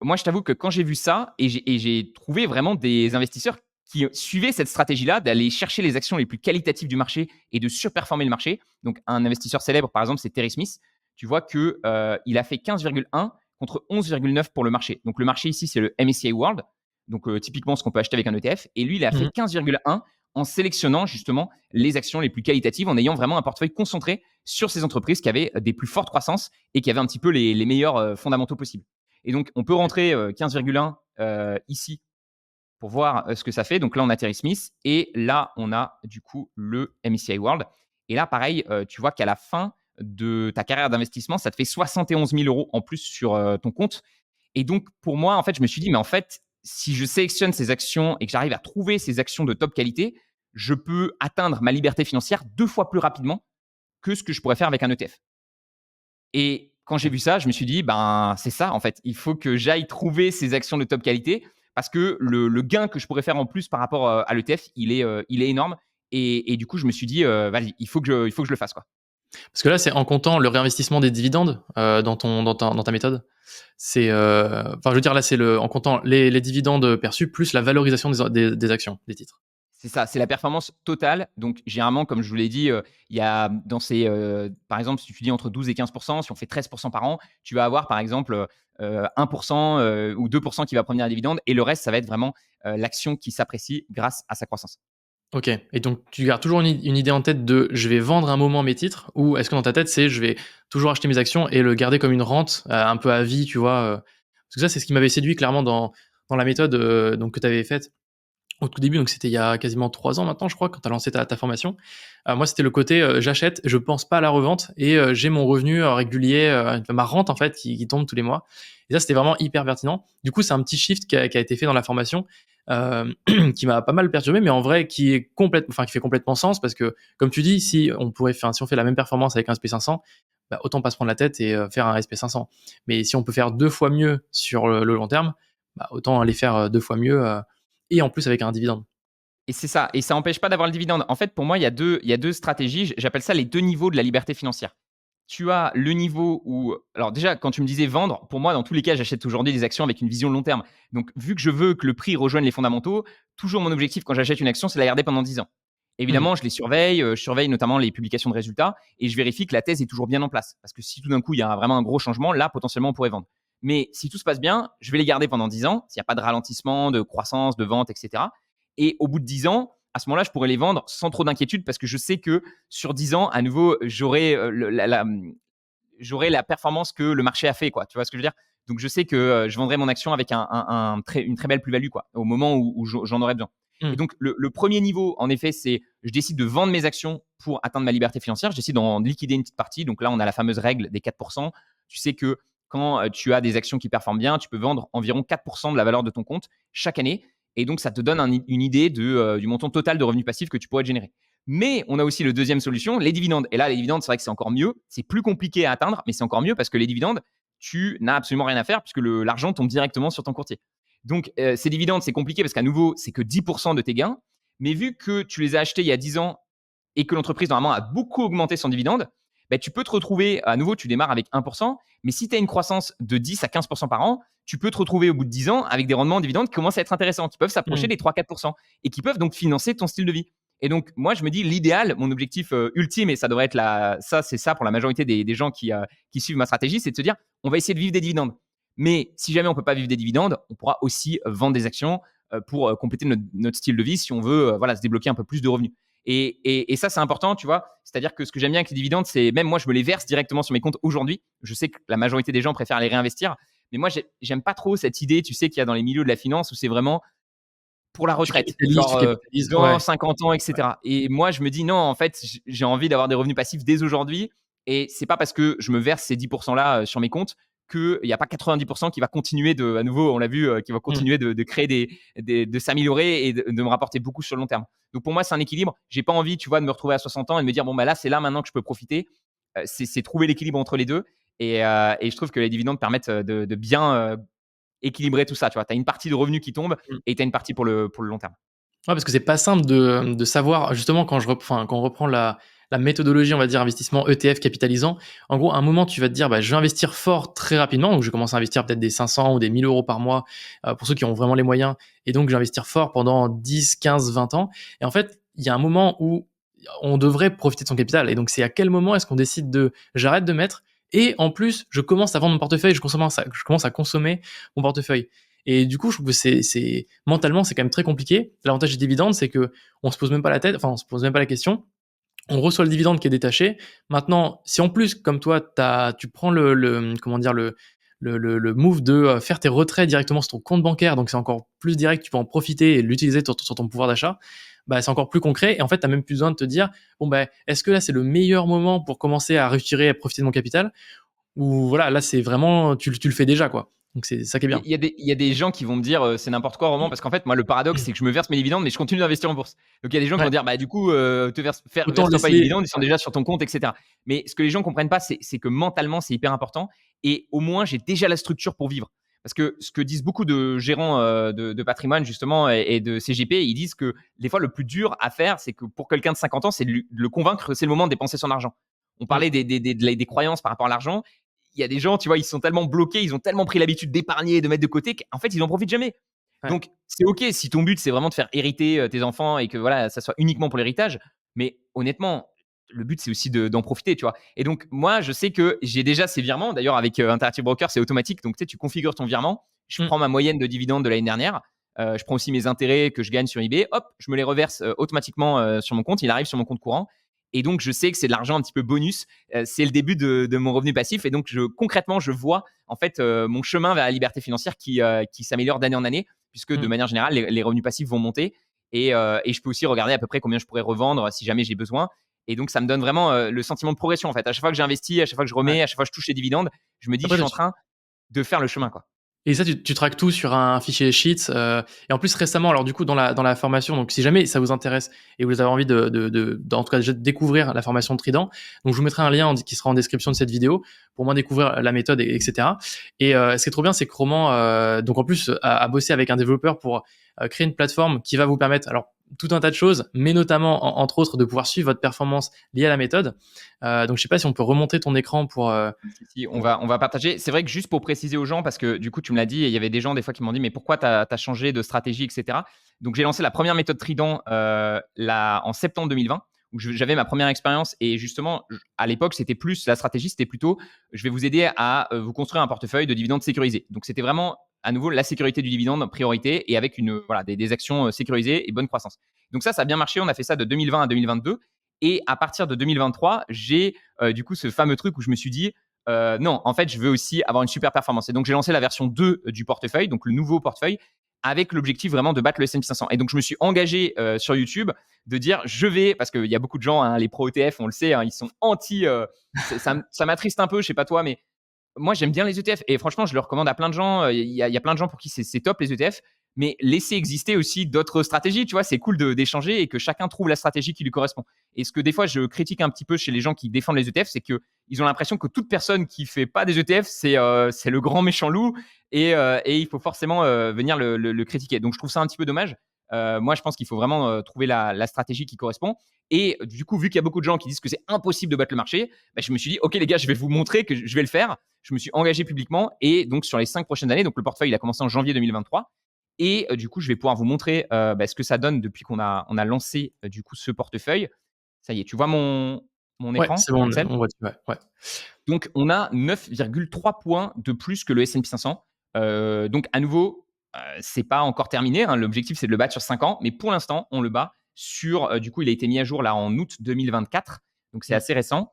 moi, je t'avoue que quand j'ai vu ça, et j'ai trouvé vraiment des investisseurs qui suivaient cette stratégie-là d'aller chercher les actions les plus qualitatives du marché et de surperformer le marché. Donc, un investisseur célèbre, par exemple, c'est Terry Smith. Tu vois qu'il a fait 15,1 contre 11,9 pour le marché. Donc, le marché ici, c'est le MSCI World. Donc, typiquement, ce qu'on peut acheter avec un ETF. Et lui, il a fait Mmh. 15,1 en sélectionnant justement les actions les plus qualitatives, en ayant vraiment un portefeuille concentré sur ces entreprises qui avaient des plus fortes croissances et qui avaient un petit peu les meilleurs fondamentaux possibles. Et donc, on peut rentrer 15,1 ici pour voir ce que ça fait. Donc là, on a Terry Smith et là, on a du coup le MSCI World. Et là, pareil, tu vois qu'à la fin de ta carrière d'investissement, ça te fait 71 000 euros en plus sur ton compte. Et donc, pour moi, en fait, je me suis dit, mais en fait, si je sélectionne ces actions et que j'arrive à trouver ces actions de top qualité, je peux atteindre ma liberté financière 2 fois plus rapidement que ce que je pourrais faire avec un ETF. Et quand j'ai OK. vu ça, je me suis dit, ben, c'est ça, en fait. Il faut que j'aille trouver ces actions de top qualité parce que le gain que je pourrais faire en plus par rapport à l'ETF, il est énorme. Et du coup, je me suis dit, vas-y, il faut que je le fasse, quoi. Parce que là, c'est en comptant le réinvestissement des dividendes, dans ta méthode? C'est, enfin, je veux dire, là, c'est en comptant les dividendes perçus plus la valorisation des actions, des titres? C'est ça, c'est la performance totale. Donc, généralement, comme je vous l'ai dit, il y a dans ces, par exemple, si tu dis entre 12 et 15%, si on fait 13% par an, tu vas avoir, par exemple, 1% ou 2% qui va provenir des dividendes et le reste, ça va être vraiment l'action qui s'apprécie grâce à sa croissance. OK, et donc tu gardes toujours une idée en tête de: «Je vais vendre un moment mes titres», ou est-ce que dans ta tête, c'est: «Je vais toujours acheter mes actions et le garder comme une rente, un peu à vie», tu vois? Parce que ça, c'est ce qui m'avait séduit clairement dans la méthode, donc que tu avais faite au tout début, donc c'était il y a quasiment 3 ans maintenant, je crois, quand tu as lancé ta formation. Moi, c'était le côté, j'achète, je pense pas à la revente et j'ai mon revenu, régulier, ma rente en fait qui tombe tous les mois, et ça, c'était vraiment hyper pertinent. Du coup, c'est un petit shift qui a été fait dans la formation, hem, qui m'a pas mal perturbé, mais en vrai qui fait complètement sens parce que, comme tu dis, si on fait la même performance avec un SP500, bah, autant pas se prendre la tête et faire un SP500. Mais si on peut faire 2 fois mieux sur le long terme, bah, autant aller faire, 2 fois mieux, et en plus avec un dividende. Et c'est ça, et ça n'empêche pas d'avoir le dividende. En fait, pour moi, il y a 2 stratégies, j'appelle ça les 2 niveaux de la liberté financière. Tu as le niveau où alors déjà, quand tu me disais vendre, pour moi, dans tous les cas, j'achète aujourd'hui des actions avec une vision long terme. Donc vu que je veux que le prix rejoigne les fondamentaux, toujours mon objectif quand j'achète une action, c'est de la garder pendant 10 ans. Mmh. Évidemment, je les surveille, je surveille notamment les publications de résultats et je vérifie que la thèse est toujours bien en place. Parce que si tout d'un coup, il y a vraiment un gros changement, là, potentiellement, on pourrait vendre. Mais si tout se passe bien, je vais les garder pendant 10 ans, s'il n'y a pas de ralentissement, de croissance, de vente, etc. Et au bout de 10 ans, à ce moment-là, je pourrais les vendre sans trop d'inquiétude parce que je sais que sur 10 ans, à nouveau, j'aurai la performance que le marché a fait, quoi. Tu vois ce que je veux dire? Donc, je sais que je vendrai mon action avec une très belle plus-value, quoi, au moment où j'en aurai besoin. Et Mmh. donc, le premier niveau, en effet, c'est je décide de vendre mes actions pour atteindre ma liberté financière. Je décide d'en liquider une petite partie. Donc là, on a la fameuse règle des 4%. Tu sais que quand tu as des actions qui performent bien, tu peux vendre environ 4% de la valeur de ton compte chaque année. Et donc, ça te donne une idée du montant total de revenus passifs que tu pourrais générer. Mais on a aussi le deuxième solution, les dividendes. Et là, les dividendes, c'est vrai que c'est encore mieux. C'est plus compliqué à atteindre, mais c'est encore mieux parce que les dividendes, tu n'as absolument rien à faire puisque l'argent tombe directement sur ton courtier. Donc, ces dividendes, c'est compliqué parce qu'à nouveau, c'est que 10% de tes gains. Mais vu que tu les as achetés il y a 10 ans et que l'entreprise, normalement, a beaucoup augmenté son dividende, tu peux te retrouver, à nouveau, tu démarres avec 1%, mais si tu as une croissance de 10 à 15% par an, tu peux te retrouver au bout de 10 ans avec des rendements en dividendes qui commencent à être intéressants, qui peuvent s'approcher des 3-4% et qui peuvent donc financer ton style de vie. Et donc, moi, je me dis, l'idéal, mon objectif ultime, et ça devrait être c'est ça pour la majorité des gens qui suivent ma stratégie, c'est de se dire, on va essayer de vivre des dividendes. Mais si jamais on ne peut pas vivre des dividendes, on pourra aussi vendre des actions pour compléter notre style de vie si on veut se débloquer un peu plus de revenus. Et ça, c'est important, tu vois. C'est-à-dire que ce que j'aime bien avec les dividendes, c'est même moi, je me les verse directement sur mes comptes aujourd'hui. Je sais que la majorité des gens préfèrent les réinvestir. Mais moi, j'aime pas trop cette idée, tu sais, qu'il y a dans les milieux de la finance où c'est vraiment pour la retraite, Tu genre capitalises, dans ouais. 50 ans, etc. Et moi, je me dis non, en fait, j'ai envie d'avoir des revenus passifs dès aujourd'hui. Et c'est pas parce que je me verse ces 10% là sur mes comptes qu'il n'y a pas 90% qui va continuer à nouveau, on l'a vu, qui va Mmh. continuer de créer de s'améliorer et de me rapporter beaucoup sur le long terme. Donc pour moi, c'est un équilibre. J'ai pas envie, tu vois, de me retrouver à 60 ans et de me dire bon bah là, c'est là maintenant que je peux profiter. C'est trouver l'équilibre entre les deux. Et je trouve que les dividendes permettent de bien équilibrer tout ça. Tu vois, tu as une partie de revenus qui tombe Mmh. et tu as une partie pour le long terme. Ouais, parce que c'est pas simple de savoir justement quand on reprend la méthodologie, on va dire investissement ETF capitalisant. En gros, à un moment, tu vas te dire: «Bah, je vais investir fort très rapidement», donc je vais commencer à investir peut-être des 500 ou des 1 000 € par mois, pour ceux qui ont vraiment les moyens et donc je vais investir fort pendant 10, 15, 20 ans et en fait, il y a un moment où on devrait profiter de son capital et donc c'est à quel moment est-ce qu'on décide de: «J'arrête de mettre et en plus, je commence à vendre mon portefeuille, je commence à consommer mon portefeuille». Et du coup, je trouve que c'est mentalement, c'est quand même très compliqué. L'avantage des dividendes, c'est que on se pose même pas la tête, enfin, on se pose même pas la question. On reçoit le dividende qui est détaché. Maintenant, si en plus, comme toi, tu prends comment dire, le move de faire tes retraits directement sur ton compte bancaire, donc c'est encore plus direct, tu peux en profiter et l'utiliser sur ton pouvoir d'achat, bah, c'est encore plus concret. Et en fait, tu n'as même plus besoin de te dire, bon, bah, est-ce que là, c'est le meilleur moment pour commencer à retirer, à profiter de mon capital? Ou voilà, là, c'est vraiment, tu le fais déjà, quoi. Donc c'est ça qui est bien. Il y a des gens qui vont me dire c'est n'importe quoi, vraiment, parce qu'en fait, moi, le paradoxe, c'est que je me verse mes dividendes, mais je continue d'investir en bourse. Donc, il y a des gens qui vont Ouais, dire bah, du coup, autant verse-toi pas les laisser. dividendes, ils sont déjà sur ton compte, etc. Mais ce que les gens comprennent pas, c'est que mentalement, c'est hyper important. Et au moins, j'ai déjà la structure pour vivre. Parce que ce que disent beaucoup de gérants de patrimoine, justement, et de CGP, ils disent que des fois, le plus dur à faire, c'est que pour quelqu'un de 50 ans, c'est de le convaincre que c'est le moment de dépenser son argent. On Mmh. parlait des croyances par rapport à l'argent. Il y a des gens, tu vois, ils sont tellement bloqués, ils ont tellement pris l'habitude d'épargner et de mettre de côté qu'en fait, ils n'en profitent jamais. Ouais. Donc, c'est OK si ton but, c'est vraiment de faire hériter tes enfants et que voilà, ça soit uniquement pour l'héritage. Mais honnêtement, le but, c'est aussi d'en profiter, tu vois. Et donc, moi, je sais que j'ai déjà ces virements. D'ailleurs, avec Interactive Broker, c'est automatique. Donc, tu sais, tu configures ton virement. Je Mmh. prends ma moyenne de dividendes de l'année dernière. Je prends aussi mes intérêts que je gagne sur eBay. Hop, je me les reverse automatiquement sur mon compte. Il arrive sur mon compte courant. Et donc, je sais que c'est de l'argent un petit peu bonus. C'est le début de mon revenu passif. Et donc, concrètement, je vois en fait mon chemin vers la liberté financière qui s'améliore d'année en année, puisque de Mmh. manière générale, les revenus passifs vont monter. Et je peux aussi regarder à peu près combien je pourrais revendre si jamais j'ai besoin. Et donc, ça me donne vraiment le sentiment de progression. En fait, à chaque fois que j'investis, à chaque fois que je Ouais. remets, à chaque fois que je touche les dividendes, je me dis, je Après suis toi, en train de faire le chemin, quoi. et ça, tu traques tout sur un fichier Sheets, et en plus récemment, alors du coup dans la formation, donc si jamais ça vous intéresse et vous avez envie en tout cas déjà de découvrir la formation de Trident, donc je vous mettrai un lien qui sera en description de cette vidéo pour moins découvrir la méthode et etc. Et ce qui est trop bien, c'est que Roman, donc en plus a bossé avec un développeur pour créer une plateforme qui va vous permettre alors tout un tas de choses, mais notamment entre autres de pouvoir suivre votre performance liée à la méthode. Donc je sais pas si on peut remonter ton écran Si, pour... on va partager. C'est vrai que juste pour préciser aux gens, parce que du coup, tu me l'as dit, et il y avait des gens des fois qui m'ont dit, mais pourquoi tu as changé de stratégie, etc. Donc, j'ai lancé la première méthode Trident en septembre 2020, où j'avais ma première expérience. Et justement, à l'époque, c'était plus la stratégie, c'était plutôt, je vais vous aider à vous construire un portefeuille de dividendes sécurisés. Donc, c'était vraiment à nouveau la sécurité du dividende en priorité et avec voilà, des actions sécurisées et bonne croissance. Donc, ça a bien marché. On a fait ça de 2020 à 2022. Et à partir de 2023, j'ai du coup ce fameux truc où je me suis dit, non, en fait, je veux aussi avoir une super performance. Et donc, j'ai lancé la version 2 du portefeuille, donc le nouveau portefeuille, avec l'objectif vraiment de battre le S&P 500. Et donc, je me suis engagé sur YouTube de dire, je vais, parce qu'il y a beaucoup de gens, hein, les pro ETF, on le sait, hein, ils sont anti. Ça m'attriste un peu, je sais pas toi, mais moi, j'aime bien les ETF. Et franchement, je le recommande à plein de gens. Il y a plein de gens pour qui c'est top, les ETF. mais laisser exister aussi d'autres stratégies, tu vois. C'est cool d'échanger et que chacun trouve la stratégie qui lui correspond. Et ce que des fois je critique un petit peu chez les gens qui défendent les ETF, c'est qu'ils ont l'impression que toute personne qui fait pas des ETF, c'est le grand méchant loup et il faut forcément venir le critiquer. Donc je trouve ça un petit peu dommage. Moi, je pense qu'il faut vraiment trouver la stratégie qui correspond. Et du coup, vu qu'il y a beaucoup de gens qui disent que c'est impossible de battre le marché, bah, je me suis dit, OK, les gars, je vais vous montrer que je vais le faire. Je me suis engagé publiquement. Et donc, sur les 5 prochaines années, donc le portefeuille, il a commencé en janvier 2023. Et du coup, je vais pouvoir vous montrer ce que ça donne depuis qu'on a lancé du coup ce portefeuille. Ça y est, tu vois mon Ouais, écran, c'est bon, Axel? on voit, ouais, ouais. Donc, on a 9,3 points de plus que le S&P 500. Donc, à nouveau, c'est pas encore terminé, hein. L'objectif, c'est de le battre sur 5 ans. Mais pour l'instant, on le bat sur, du coup, il a été mis à jour là en août 2024. Donc, c'est Mmh. assez récent.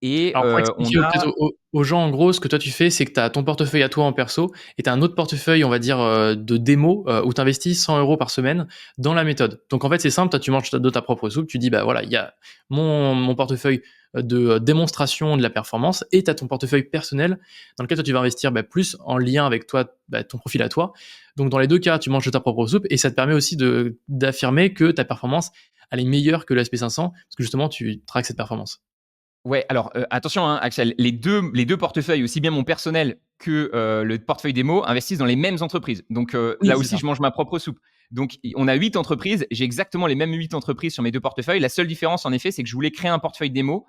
Et Alors pour on expliquer peut-être a aux gens, en gros, ce que toi tu fais, c'est que tu as ton portefeuille à toi en perso et tu as un autre portefeuille, on va dire, de démo, où tu investis 100 € par semaine dans la méthode. Donc en fait, c'est simple, toi tu manges de ta propre soupe, tu dis: «Bah voilà, il y a mon portefeuille de démonstration de la performance et tu as ton portefeuille personnel dans lequel toi tu vas investir, bah, plus en lien avec toi, bah, ton profil à toi». Donc dans les 2 cas, tu manges de ta propre soupe et ça te permet aussi d'affirmer que ta performance, elle est meilleure que le SP500 parce que justement tu traques cette performance. Ouais, alors attention, hein, Axel, les deux portefeuilles, aussi bien mon personnel que le portefeuille démo, investissent dans les mêmes entreprises. Donc Oui, là c'est aussi, ça. je mange ma propre soupe. Donc on a 8 entreprises, j'ai exactement les mêmes 8 entreprises sur mes deux portefeuilles. La seule différence, en effet, c'est que je voulais créer un portefeuille démo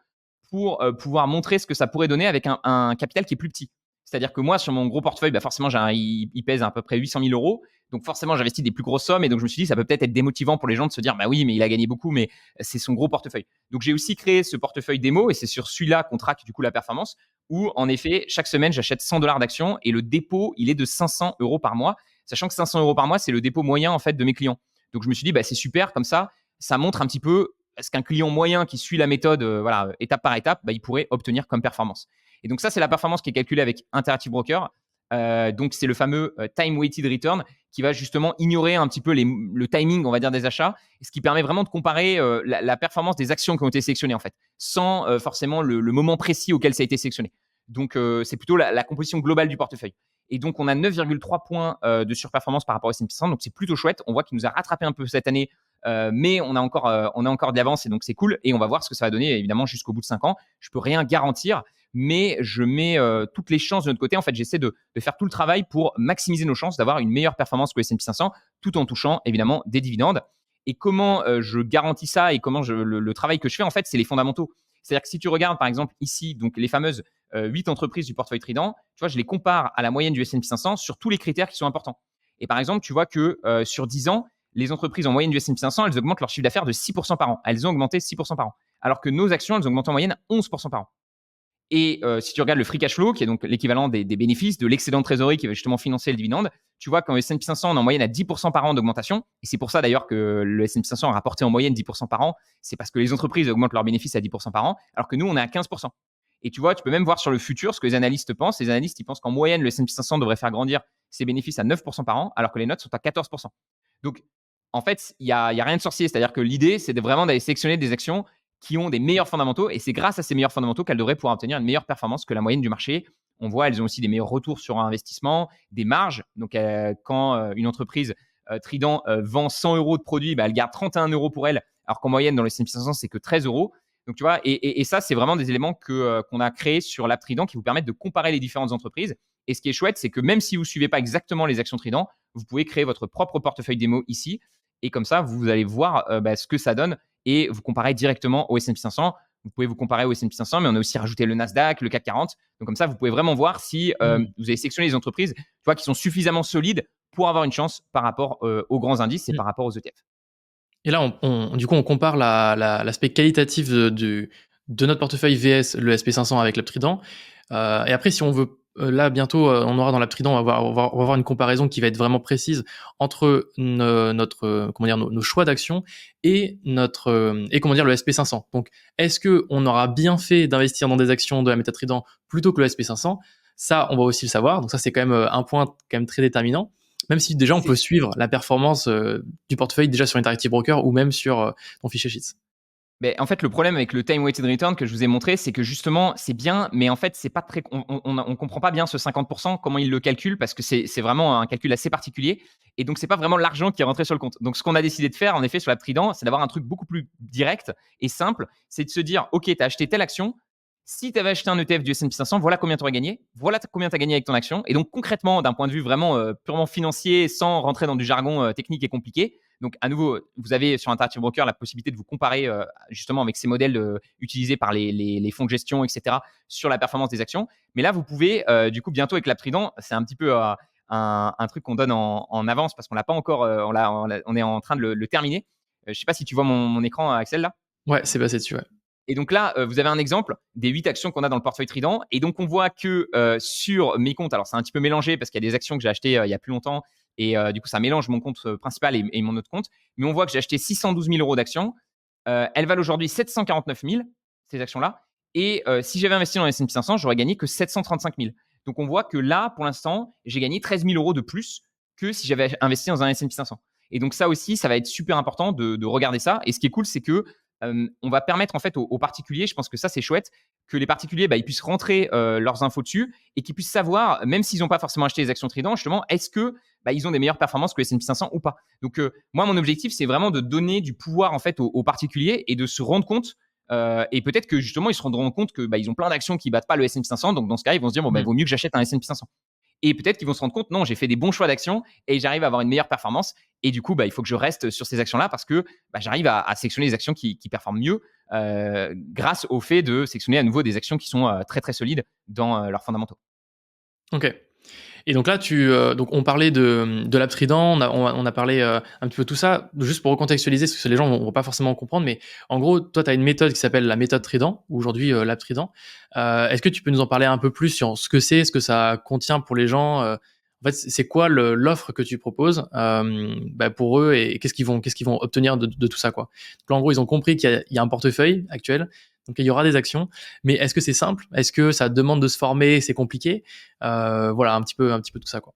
pour pouvoir montrer ce que ça pourrait donner avec un capital qui est plus petit. C'est-à-dire que moi, sur mon gros portefeuille, bah forcément, il pèse à peu près 800 000 euros. Donc forcément, j'investis des plus grosses sommes. Et donc je me suis dit, ça peut peut-être être démotivant pour les gens de se dire, bah oui, mais il a gagné beaucoup, mais c'est son gros portefeuille. Donc j'ai aussi créé ce portefeuille démo et c'est sur celui-là qu'on traque du coup la performance où en effet chaque semaine j'achète 100 $ d'actions et le dépôt il est de 500 € par mois, sachant que 500 € par mois c'est le dépôt moyen en fait de mes clients. Donc je me suis dit bah c'est super comme ça montre un petit peu ce qu'un client moyen qui suit la méthode voilà étape par étape bah, il pourrait obtenir comme performance. Et donc ça c'est la performance qui est calculée avec Interactive Broker. Donc c'est le fameux time weighted return qui va justement ignorer un petit peu le timing, on va dire, des achats, ce qui permet vraiment de comparer la performance des actions qui ont été sélectionnées, en fait, sans forcément le moment précis auquel ça a été sélectionné. Donc, c'est plutôt la composition globale du portefeuille. Et donc, on a 9,3 points de surperformance par rapport au S&P 500, donc c'est plutôt chouette. On voit qu'il nous a rattrapé un peu cette année, mais on a encore de l'avance et donc c'est cool. Et on va voir ce que ça va donner, évidemment, jusqu'au bout de 5 ans. Je peux rien garantir, mais je mets toutes les chances de notre côté. En fait, j'essaie de faire tout le travail pour maximiser nos chances d'avoir une meilleure performance que le S&P 500, tout en touchant évidemment des dividendes. Et comment je garantis ça et comment le travail que je fais, en fait, c'est les fondamentaux. C'est-à-dire que si tu regardes, par exemple, ici, donc les fameuses 8 entreprises du portefeuille Trident, tu vois, je les compare à la moyenne du S&P 500 sur tous les critères qui sont importants. Et par exemple, tu vois que sur 10 ans, les entreprises en moyenne du S&P 500, elles augmentent leur chiffre d'affaires de 6% par an. Elles ont augmenté 6% par an. Alors que nos actions, elles augmentent en moyenne 11% par an. Et si tu regardes le free cash flow, qui est donc l'équivalent des bénéfices, de l'excédent de trésorerie qui va justement financer le dividende, tu vois qu'en S&P 500, on est en moyenne à 10% par an d'augmentation. Et c'est pour ça d'ailleurs que le S&P 500 a rapporté en moyenne 10% par an. C'est parce que les entreprises augmentent leurs bénéfices à 10% par an, alors que nous, on est à 15%. Et tu vois, tu peux même voir sur le futur ce que les analystes pensent. Les analystes, ils pensent qu'en moyenne, le S&P 500 devrait faire grandir ses bénéfices à 9% par an, alors que les notes sont à 14%. Donc, en fait, il y a rien de sorcier. C'est-à-dire que l'idée, c'est vraiment d'aller sélectionner des actions qui ont des meilleurs fondamentaux. Et c'est grâce à ces meilleurs fondamentaux qu'elles devraient pouvoir obtenir une meilleure performance que la moyenne du marché. On voit, elles ont aussi des meilleurs retours sur investissement, des marges. Donc, quand une entreprise Trident vend 100 € de produits, bah, elle garde 31 € pour elle, alors qu'en moyenne, dans le S&P 500, c'est que 13 €. Donc, tu vois, et ça, c'est vraiment des éléments qu'on a créés sur l'app Trident qui vous permettent de comparer les différentes entreprises. Et ce qui est chouette, c'est que même si vous ne suivez pas exactement les actions Trident, vous pouvez créer votre propre portefeuille démo ici. Et comme ça, vous allez voir ce que ça donne et vous comparez directement au S&P 500. Vous pouvez vous comparer au S&P 500, mais on a aussi rajouté le Nasdaq, le CAC 40. Donc comme ça, vous pouvez vraiment voir si Mmh. vous avez sélectionné les entreprises tu vois, qui sont suffisamment solides pour avoir une chance par rapport aux grands indices et Mmh. par rapport aux ETF. Et là, du coup, on compare l'aspect qualitatif de notre portefeuille VS le SP500 avec l'Uptrident. Et après, si on veut, là, bientôt, on aura dans l'Uptrident, on va avoir une comparaison qui va être vraiment précise entre notre, comment dire, nos choix d'actions et et comment dire, le SP500. Donc, est-ce qu'on aura bien fait d'investir dans des actions de la méthode Trident plutôt que le SP500? Ça, on va aussi le savoir. Donc ça, c'est quand même un point quand même très déterminant. Même si déjà on peut C'est suivre la performance du portefeuille déjà sur Interactive Broker ou même sur ton fichier Sheets. Mais en fait, le problème avec le time weighted return que je vous ai montré, c'est que justement, c'est bien, mais en fait, c'est pas très, on comprend pas bien ce 50%, comment il le calcule, parce que c'est vraiment un calcul assez particulier. Et donc, c'est pas vraiment l'argent qui est rentré sur le compte. Donc, ce qu'on a décidé de faire, en effet, sur la Trident, c'est d'avoir un truc beaucoup plus direct et simple. C'est de se dire, OK, tu as acheté telle action. Si tu avais acheté un ETF du S&P 500, voilà combien tu aurais gagné. Voilà combien tu as gagné avec ton action. Et donc, concrètement, d'un point de vue vraiment purement financier, sans rentrer dans du jargon technique et compliqué, donc, à nouveau, vous avez sur Interactive Broker la possibilité de vous comparer justement avec ces modèles utilisés par les fonds de gestion, etc., sur la performance des actions. Mais là, vous pouvez, du coup, bientôt avec l'AppTrident, c'est un petit peu un truc qu'on donne en avance parce qu'on l'a pas encore, on est en train de le terminer. Je ne sais pas si tu vois mon écran, Axel, là. Ouais, c'est passé dessus, ouais. Et donc là, vous avez un exemple des 8 actions qu'on a dans le portefeuille Trident. Et donc, on voit que sur mes comptes, alors c'est un petit peu mélangé parce qu'il y a des actions que j'ai achetées il y a plus longtemps. Et du coup, ça mélange mon compte principal et mon autre compte. Mais on voit que j'ai acheté 612 000 euros d'actions. Elles valent aujourd'hui 749 000, ces actions-là. Et si j'avais investi dans le S&P 500, j'aurais gagné que 735 000. Donc, on voit que là, pour l'instant, j'ai gagné 13 000 euros de plus que si j'avais investi dans un S&P 500. Et donc, ça aussi, ça va être super important de regarder ça. Et ce qui est cool, c'est que on va permettre en fait aux particuliers, je pense que ça c'est chouette, que les particuliers ils puissent rentrer leurs infos dessus et qu'ils puissent savoir, même s'ils n'ont pas forcément acheté les actions Trident, justement, est-ce que ils ont des meilleures performances que le S&P 500 ou pas. Donc moi mon objectif c'est vraiment de donner du pouvoir en fait aux particuliers et de se rendre compte. Et peut-être que justement ils se rendront compte que ils ont plein d'actions qui battent pas le S&P 500, donc dans ce cas ils vont se dire Mmh. vaut mieux que j'achète un S&P 500. Et peut-être qu'ils vont se rendre compte, non, j'ai fait des bons choix d'actions et j'arrive à avoir une meilleure performance. Et du coup, il faut que je reste sur ces actions-là parce que j'arrive à sélectionner les actions qui performent mieux grâce au fait de sélectionner à nouveau des actions qui sont très, très solides dans leurs fondamentaux. OK. Et donc là, donc on parlait de l'AppTrident, on a parlé un petit peu de tout ça, juste pour recontextualiser, parce que les gens vont pas forcément comprendre, mais en gros, toi, tu as une méthode qui s'appelle la méthode Trident, ou aujourd'hui l'AppTrident. Est-ce que tu peux nous en parler un peu plus sur ce que c'est, ce que ça contient pour les gens en fait, c'est quoi l'offre que tu proposes pour eux et qu'est-ce qu'ils vont obtenir de tout ça, quoi. Donc là, en gros, ils ont compris qu'il y a un portefeuille actuel, donc il y aura des actions, mais est-ce que c'est simple? Est-ce que ça demande de se former? C'est compliqué? Voilà, un petit peu tout ça, quoi.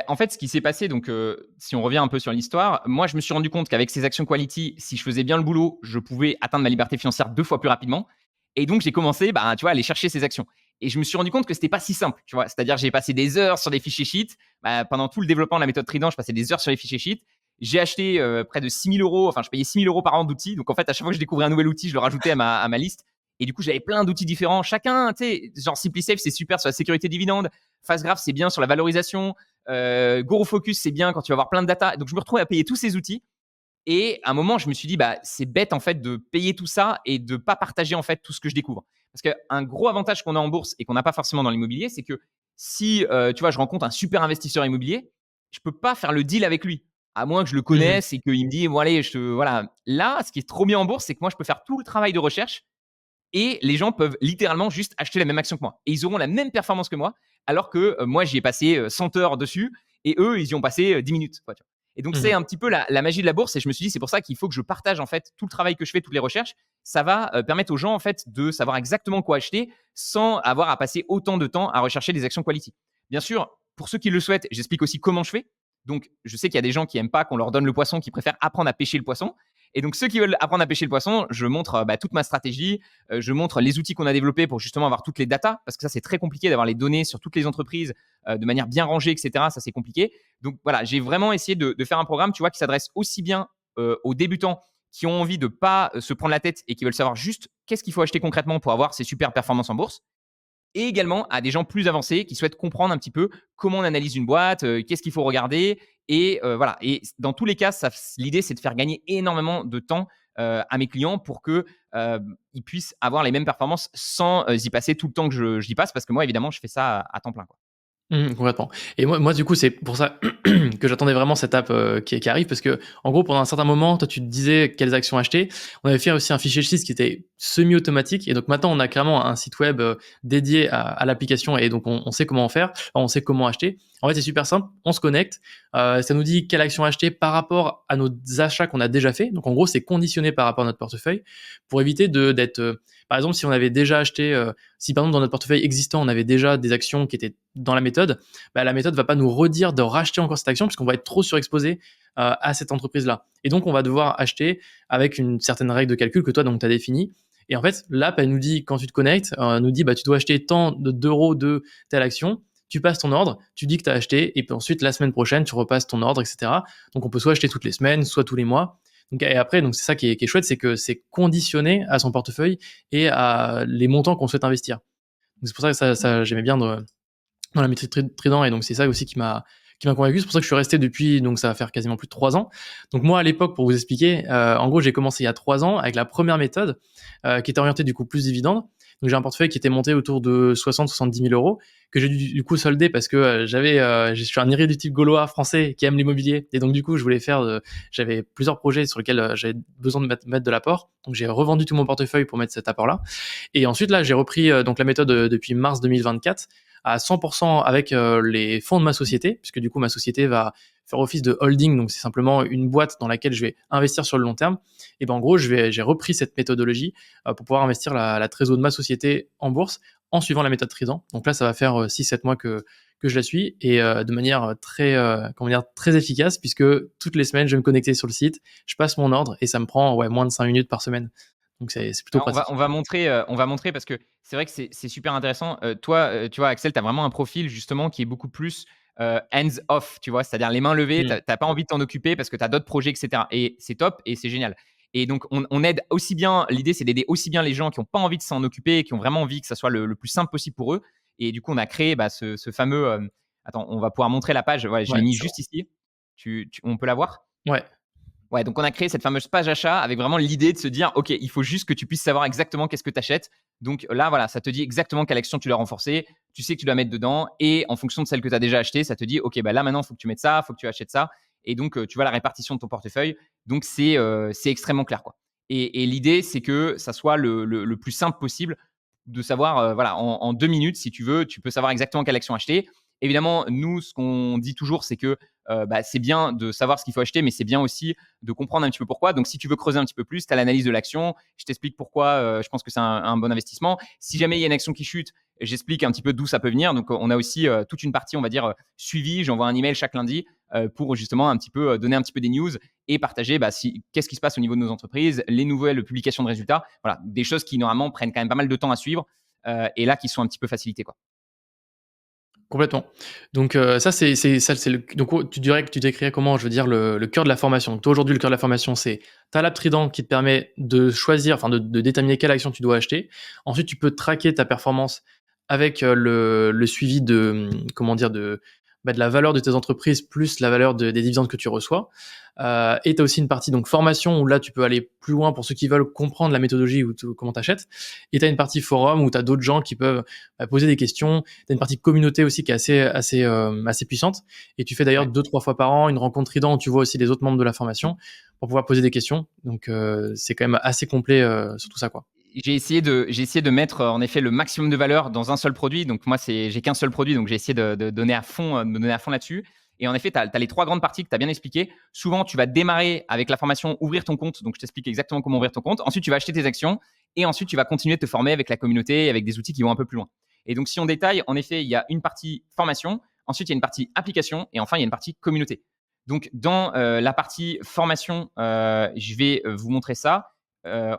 En fait, ce qui s'est passé, donc si on revient un peu sur l'histoire, moi, je me suis rendu compte qu'avec ces actions quality, si je faisais bien le boulot, je pouvais atteindre ma liberté financière 2 fois plus rapidement. Et donc, j'ai commencé, tu vois, à aller chercher ces actions. Et je me suis rendu compte que c'était pas si simple, tu vois. C'est-à-dire, j'ai passé des heures sur des fichiers sheets. Pendant tout le développement de la méthode Trident, je passais des heures sur les fichiers sheets. J'ai acheté près de 6 000 euros, enfin, je payais 6 000 euros par an d'outils. Donc, en fait, à chaque fois que je découvrais un nouvel outil, je le rajoutais à ma liste. Et du coup, j'avais plein d'outils différents. Chacun, tu sais, genre SimpliSafe, c'est super sur la sécurité dividende. FastGraph, c'est bien sur la valorisation. GoroFocus, c'est bien quand tu vas avoir plein de data. Donc, je me retrouvais à payer tous ces outils. Et à un moment, je me suis dit, c'est bête en fait de payer tout ça et de pas partager en fait tout ce que je découvre. Parce qu'un gros avantage qu'on a en bourse et qu'on n'a pas forcément dans l'immobilier, c'est que si tu vois, je rencontre un super investisseur immobilier, je peux pas faire le deal avec lui, à moins que je le Mmh. connaisse et qu'il me dit, bon allez, voilà. Là, ce qui est trop bien en bourse, c'est que moi, je peux faire tout le travail de recherche et les gens peuvent littéralement juste acheter la même action que moi. Et ils auront la même performance que moi, alors que moi, j'y ai passé 100 heures dessus et eux, ils y ont passé 10 minutes, quoi, tu vois. Et donc, c'est Mmh. un petit peu la magie de la bourse. Et je me suis dit, c'est pour ça qu'il faut que je partage en fait tout le travail que je fais, toutes les recherches. Ça va permettre aux gens en fait de savoir exactement quoi acheter sans avoir à passer autant de temps à rechercher des actions quality. Bien sûr, pour ceux qui le souhaitent, j'explique aussi comment je fais. Donc, je sais qu'il y a des gens qui aiment pas qu'on leur donne le poisson, qui préfèrent apprendre à pêcher le poisson. Et donc, ceux qui veulent apprendre à pêcher le poisson, je montre toute ma stratégie, je montre les outils qu'on a développés pour justement avoir toutes les datas, parce que ça, c'est très compliqué d'avoir les données sur toutes les entreprises de manière bien rangée, etc. Ça, c'est compliqué. Donc, voilà, j'ai vraiment essayé de faire un programme, tu vois, qui s'adresse aussi bien aux débutants qui ont envie de pas se prendre la tête et qui veulent savoir juste qu'est-ce qu'il faut acheter concrètement pour avoir ces super performances en bourse, et également à des gens plus avancés qui souhaitent comprendre un petit peu comment on analyse une boîte, qu'est-ce qu'il faut regarder. Et voilà. Et dans tous les cas, l'idée, c'est de faire gagner énormément de temps à mes clients pour que ils puissent avoir les mêmes performances sans y passer tout le temps que j'y passe, parce que moi, évidemment, je fais ça à temps plein, quoi. Complètement. Et moi, du coup, c'est pour ça que j'attendais vraiment cette app qui arrive, parce que, en gros, pendant un certain moment, toi, tu te disais quelles actions acheter. On avait fait aussi un fichier sheet qui était semi-automatique, et donc maintenant, on a clairement un site web dédié à l'application, et donc on sait comment en faire, enfin, on sait comment acheter. En fait, c'est super simple. On se connecte, ça nous dit quelle action acheter par rapport à nos achats qu'on a déjà fait. Donc, en gros, c'est conditionné par rapport à notre portefeuille pour éviter d'être, par exemple, si on avait déjà acheté, si par exemple dans notre portefeuille existant, on avait déjà des actions qui étaient dans la méthode, la méthode va pas nous redire de racheter encore cette action puisqu'on va être trop surexposé à cette entreprise-là. Et donc, on va devoir acheter avec une certaine règle de calcul que toi, donc, tu as définie. Et en fait, l'app, elle nous dit, quand tu te connectes, elle nous dit, bah, tu dois acheter tant d'euros de telle action. Tu passes ton ordre, tu dis que tu as acheté, et puis ensuite, la semaine prochaine, tu repasses ton ordre, etc. Donc, on peut soit acheter toutes les semaines, soit tous les mois. Donc, et après, donc c'est ça qui est chouette, c'est que c'est conditionné à son portefeuille et à les montants qu'on souhaite investir. Donc, c'est pour ça que ça j'aimais bien dans la méthode Trident, et donc c'est ça aussi qui m'a convaincu. C'est pour ça que je suis resté depuis, donc ça va faire quasiment plus de 3 ans. Donc moi, à l'époque, pour vous expliquer, en gros, j'ai commencé il y a 3 ans avec la première méthode qui était orientée du coup plus dividende. Donc j'ai un portefeuille qui était monté autour de 60-70 000 euros que j'ai du coup solder parce que je suis un irréductible gaulois français qui aime l'immobilier, et donc du coup je voulais j'avais plusieurs projets sur lesquels j'avais besoin de mettre de l'apport. Donc j'ai revendu tout mon portefeuille pour mettre cet apport-là. Et ensuite là, j'ai repris donc la méthode depuis mars 2024 à 100% avec les fonds de ma société, puisque du coup ma société va faire office de holding, donc c'est simplement une boîte dans laquelle je vais investir sur le long terme. Et ben en gros, j'ai repris cette méthodologie pour pouvoir investir la trésor de ma société en bourse en suivant la méthode Trident. Donc là, ça va faire 6-7 mois que je la suis, et de manière très efficace, puisque toutes les semaines, je vais me connecter sur le site, je passe mon ordre et ça me prend moins de 5 minutes par semaine. Donc c'est plutôt Alors, pratique. on va montrer parce que c'est vrai que c'est super intéressant. Toi, tu vois, Axel, tu as vraiment un profil justement qui est beaucoup plus hands off, tu vois, c'est-à-dire les mains levées, tu Mm. n'as pas envie de t'en occuper parce que tu as d'autres projets, etc. Et c'est top et c'est génial. Et donc, on aide aussi bien, l'idée, c'est d'aider aussi bien les gens qui n'ont pas envie de s'en occuper, qui ont vraiment envie que ça soit le plus simple possible pour eux. Et du coup, on a créé ce fameux. Attends, on va pouvoir montrer la page. Ouais, je l'ai Ouais, mis c'est bon. juste ici. On peut la voir? Ouais, Ouais, donc on a créé cette fameuse page achat avec vraiment l'idée de se dire, OK, il faut juste que tu puisses savoir exactement qu'est-ce que tu achètes. Donc là, voilà, ça te dit exactement quelle action tu dois renforcer. Tu sais que tu dois mettre dedans. Et en fonction de celle que tu as déjà achetée, ça te dit, OK, bah là maintenant, il faut que tu mettes ça, il faut que tu achètes ça. Et donc, tu vois la répartition de ton portefeuille. Donc, c'est extrêmement clair, quoi. Et l'idée, c'est que ça soit le plus simple possible de savoir, voilà, en 2 minutes, si tu veux, tu peux savoir exactement quelle action acheter. Évidemment, nous, ce qu'on dit toujours, c'est que c'est bien de savoir ce qu'il faut acheter, mais c'est bien aussi de comprendre un petit peu pourquoi. Donc, si tu veux creuser un petit peu plus, tu as l'analyse de l'action. Je t'explique pourquoi je pense que c'est un bon investissement. Si jamais il y a une action qui chute, j'explique un petit peu d'où ça peut venir. Donc, on a aussi toute une partie, on va dire, suivi. J'envoie un email chaque lundi pour justement un petit peu donner un petit peu des news et partager qu'est-ce qui se passe au niveau de nos entreprises, les nouvelles publications de résultats. Voilà, des choses qui normalement prennent quand même pas mal de temps à suivre et là qui sont un petit peu facilitées, quoi. complètement. Donc ça, c'est donc tu dirais que tu décrirais comment, je veux dire, le cœur de la formation. Donc toi, aujourd'hui, le cœur de la formation, c'est tu as l'app Trident qui te permet de choisir, enfin de déterminer quelle action tu dois acheter. Ensuite, tu peux traquer ta performance avec le suivi comment dire, de la valeur de tes entreprises plus la valeur des dividendes que tu reçois. Et tu as aussi une partie donc formation où là, tu peux aller plus loin pour ceux qui veulent comprendre la méthodologie ou comment tu achètes. Et tu as une partie forum où tu as d'autres gens qui peuvent poser des questions. Tu as une partie communauté aussi qui est assez puissante. Et tu fais d'ailleurs Ouais. 2-3 fois par an une rencontre Trident où tu vois aussi les autres membres de la formation pour pouvoir poser des questions. Donc c'est quand même assez complet sur tout ça, quoi. J'ai essayé de mettre en effet le maximum de valeur dans un seul produit. Donc moi, j'ai qu'un seul produit, donc j'ai essayé de donner à fond, de me donner à fond là-dessus. Et en effet, tu as les trois grandes parties que tu as bien expliquées. Souvent, tu vas démarrer avec la formation ouvrir ton compte. Donc je t'explique exactement comment ouvrir ton compte. Ensuite, tu vas acheter tes actions et ensuite, tu vas continuer de te former avec la communauté, avec des outils qui vont un peu plus loin. Et donc, si on détaille, en effet, il y a une partie formation, ensuite, il y a une partie application et enfin, il y a une partie communauté. Donc, dans la partie formation, je vais vous montrer ça.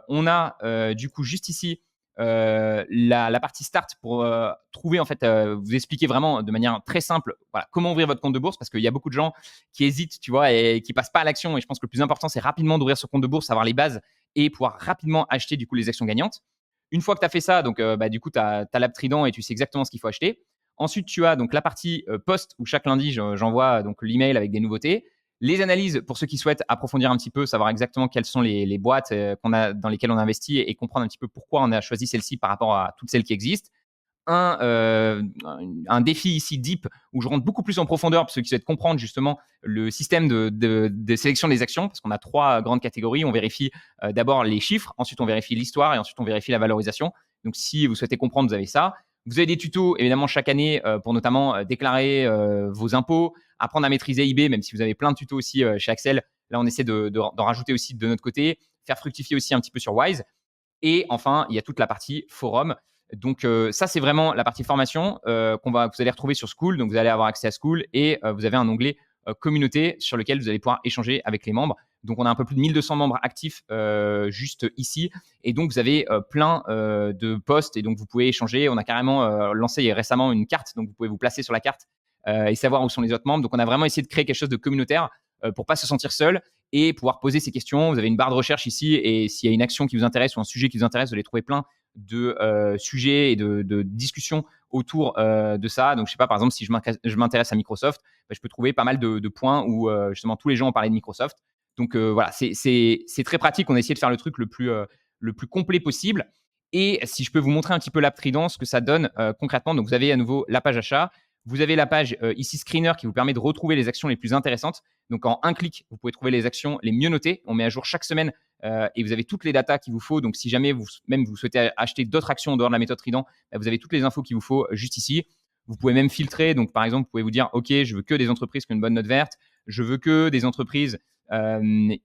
On a du coup juste ici la partie start pour trouver, en fait, vous expliquer vraiment de manière très simple, voilà, comment ouvrir votre compte de bourse, parce qu'il y a beaucoup de gens qui hésitent, tu vois, et qui passent pas à l'action. Et je pense que le plus important, c'est rapidement d'ouvrir ce compte de bourse, avoir les bases et pouvoir rapidement acheter du coup les actions gagnantes. Une fois que tu as fait ça, donc du coup, tu as l'app Trident et tu sais exactement ce qu'il faut acheter. Ensuite, tu as donc la partie post où chaque lundi, j'envoie donc l'email avec des nouveautés. Les analyses, pour ceux qui souhaitent approfondir un petit peu, savoir exactement quelles sont les boîtes dans lesquelles on investit et comprendre un petit peu pourquoi on a choisi celle-ci par rapport à toutes celles qui existent. Un défi ici deep où je rentre beaucoup plus en profondeur pour ceux qui souhaitent comprendre justement le système de sélection des actions, parce qu'on a trois grandes catégories. On vérifie d'abord les chiffres, ensuite on vérifie l'histoire et ensuite on vérifie la valorisation. Donc si vous souhaitez comprendre, vous avez ça. Vous avez des tutos évidemment chaque année pour notamment déclarer vos impôts, apprendre à maîtriser eBay, même si vous avez plein de tutos aussi chez Axel. Là, on essaie d'en rajouter aussi de notre côté, faire fructifier aussi un petit peu sur Wise. Et enfin, il y a toute la partie forum. Donc ça, c'est vraiment la partie formation que vous allez retrouver sur School. Donc vous allez avoir accès à School et vous avez un onglet communauté sur lequel vous allez pouvoir échanger avec les membres. Donc, on a un peu plus de 1200 membres actifs juste ici. Et donc, vous avez plein de posts et donc vous pouvez échanger. On a carrément lancé récemment une carte, donc vous pouvez vous placer sur la carte et savoir où sont les autres membres. Donc, on a vraiment essayé de créer quelque chose de communautaire pour pas se sentir seul et pouvoir poser ses questions. Vous avez une barre de recherche ici et s'il y a une action qui vous intéresse ou un sujet qui vous intéresse, vous allez trouver plein de sujets et de discussions autour de ça. Donc, je sais pas, par exemple, si je m'intéresse à Microsoft, je peux trouver pas mal de points où justement tous les gens ont parlé de Microsoft. Donc, voilà, c'est très pratique. On a essayé de faire le truc le plus complet possible. Et si je peux vous montrer un petit peu l'app Trident, ce que ça donne concrètement, donc vous avez à nouveau la page achat. Vous avez la page ici Screener qui vous permet de retrouver les actions les plus intéressantes. Donc, en un clic, vous pouvez trouver les actions les mieux notées. On met à jour chaque semaine et vous avez toutes les datas qu'il vous faut. Donc, si jamais vous souhaitez acheter d'autres actions en dehors de la méthode Trident, vous avez toutes les infos qu'il vous faut juste ici. Vous pouvez même filtrer. Donc, par exemple, vous pouvez vous dire, OK, je veux que des entreprises qui ont une bonne note verte. Je veux que des entreprises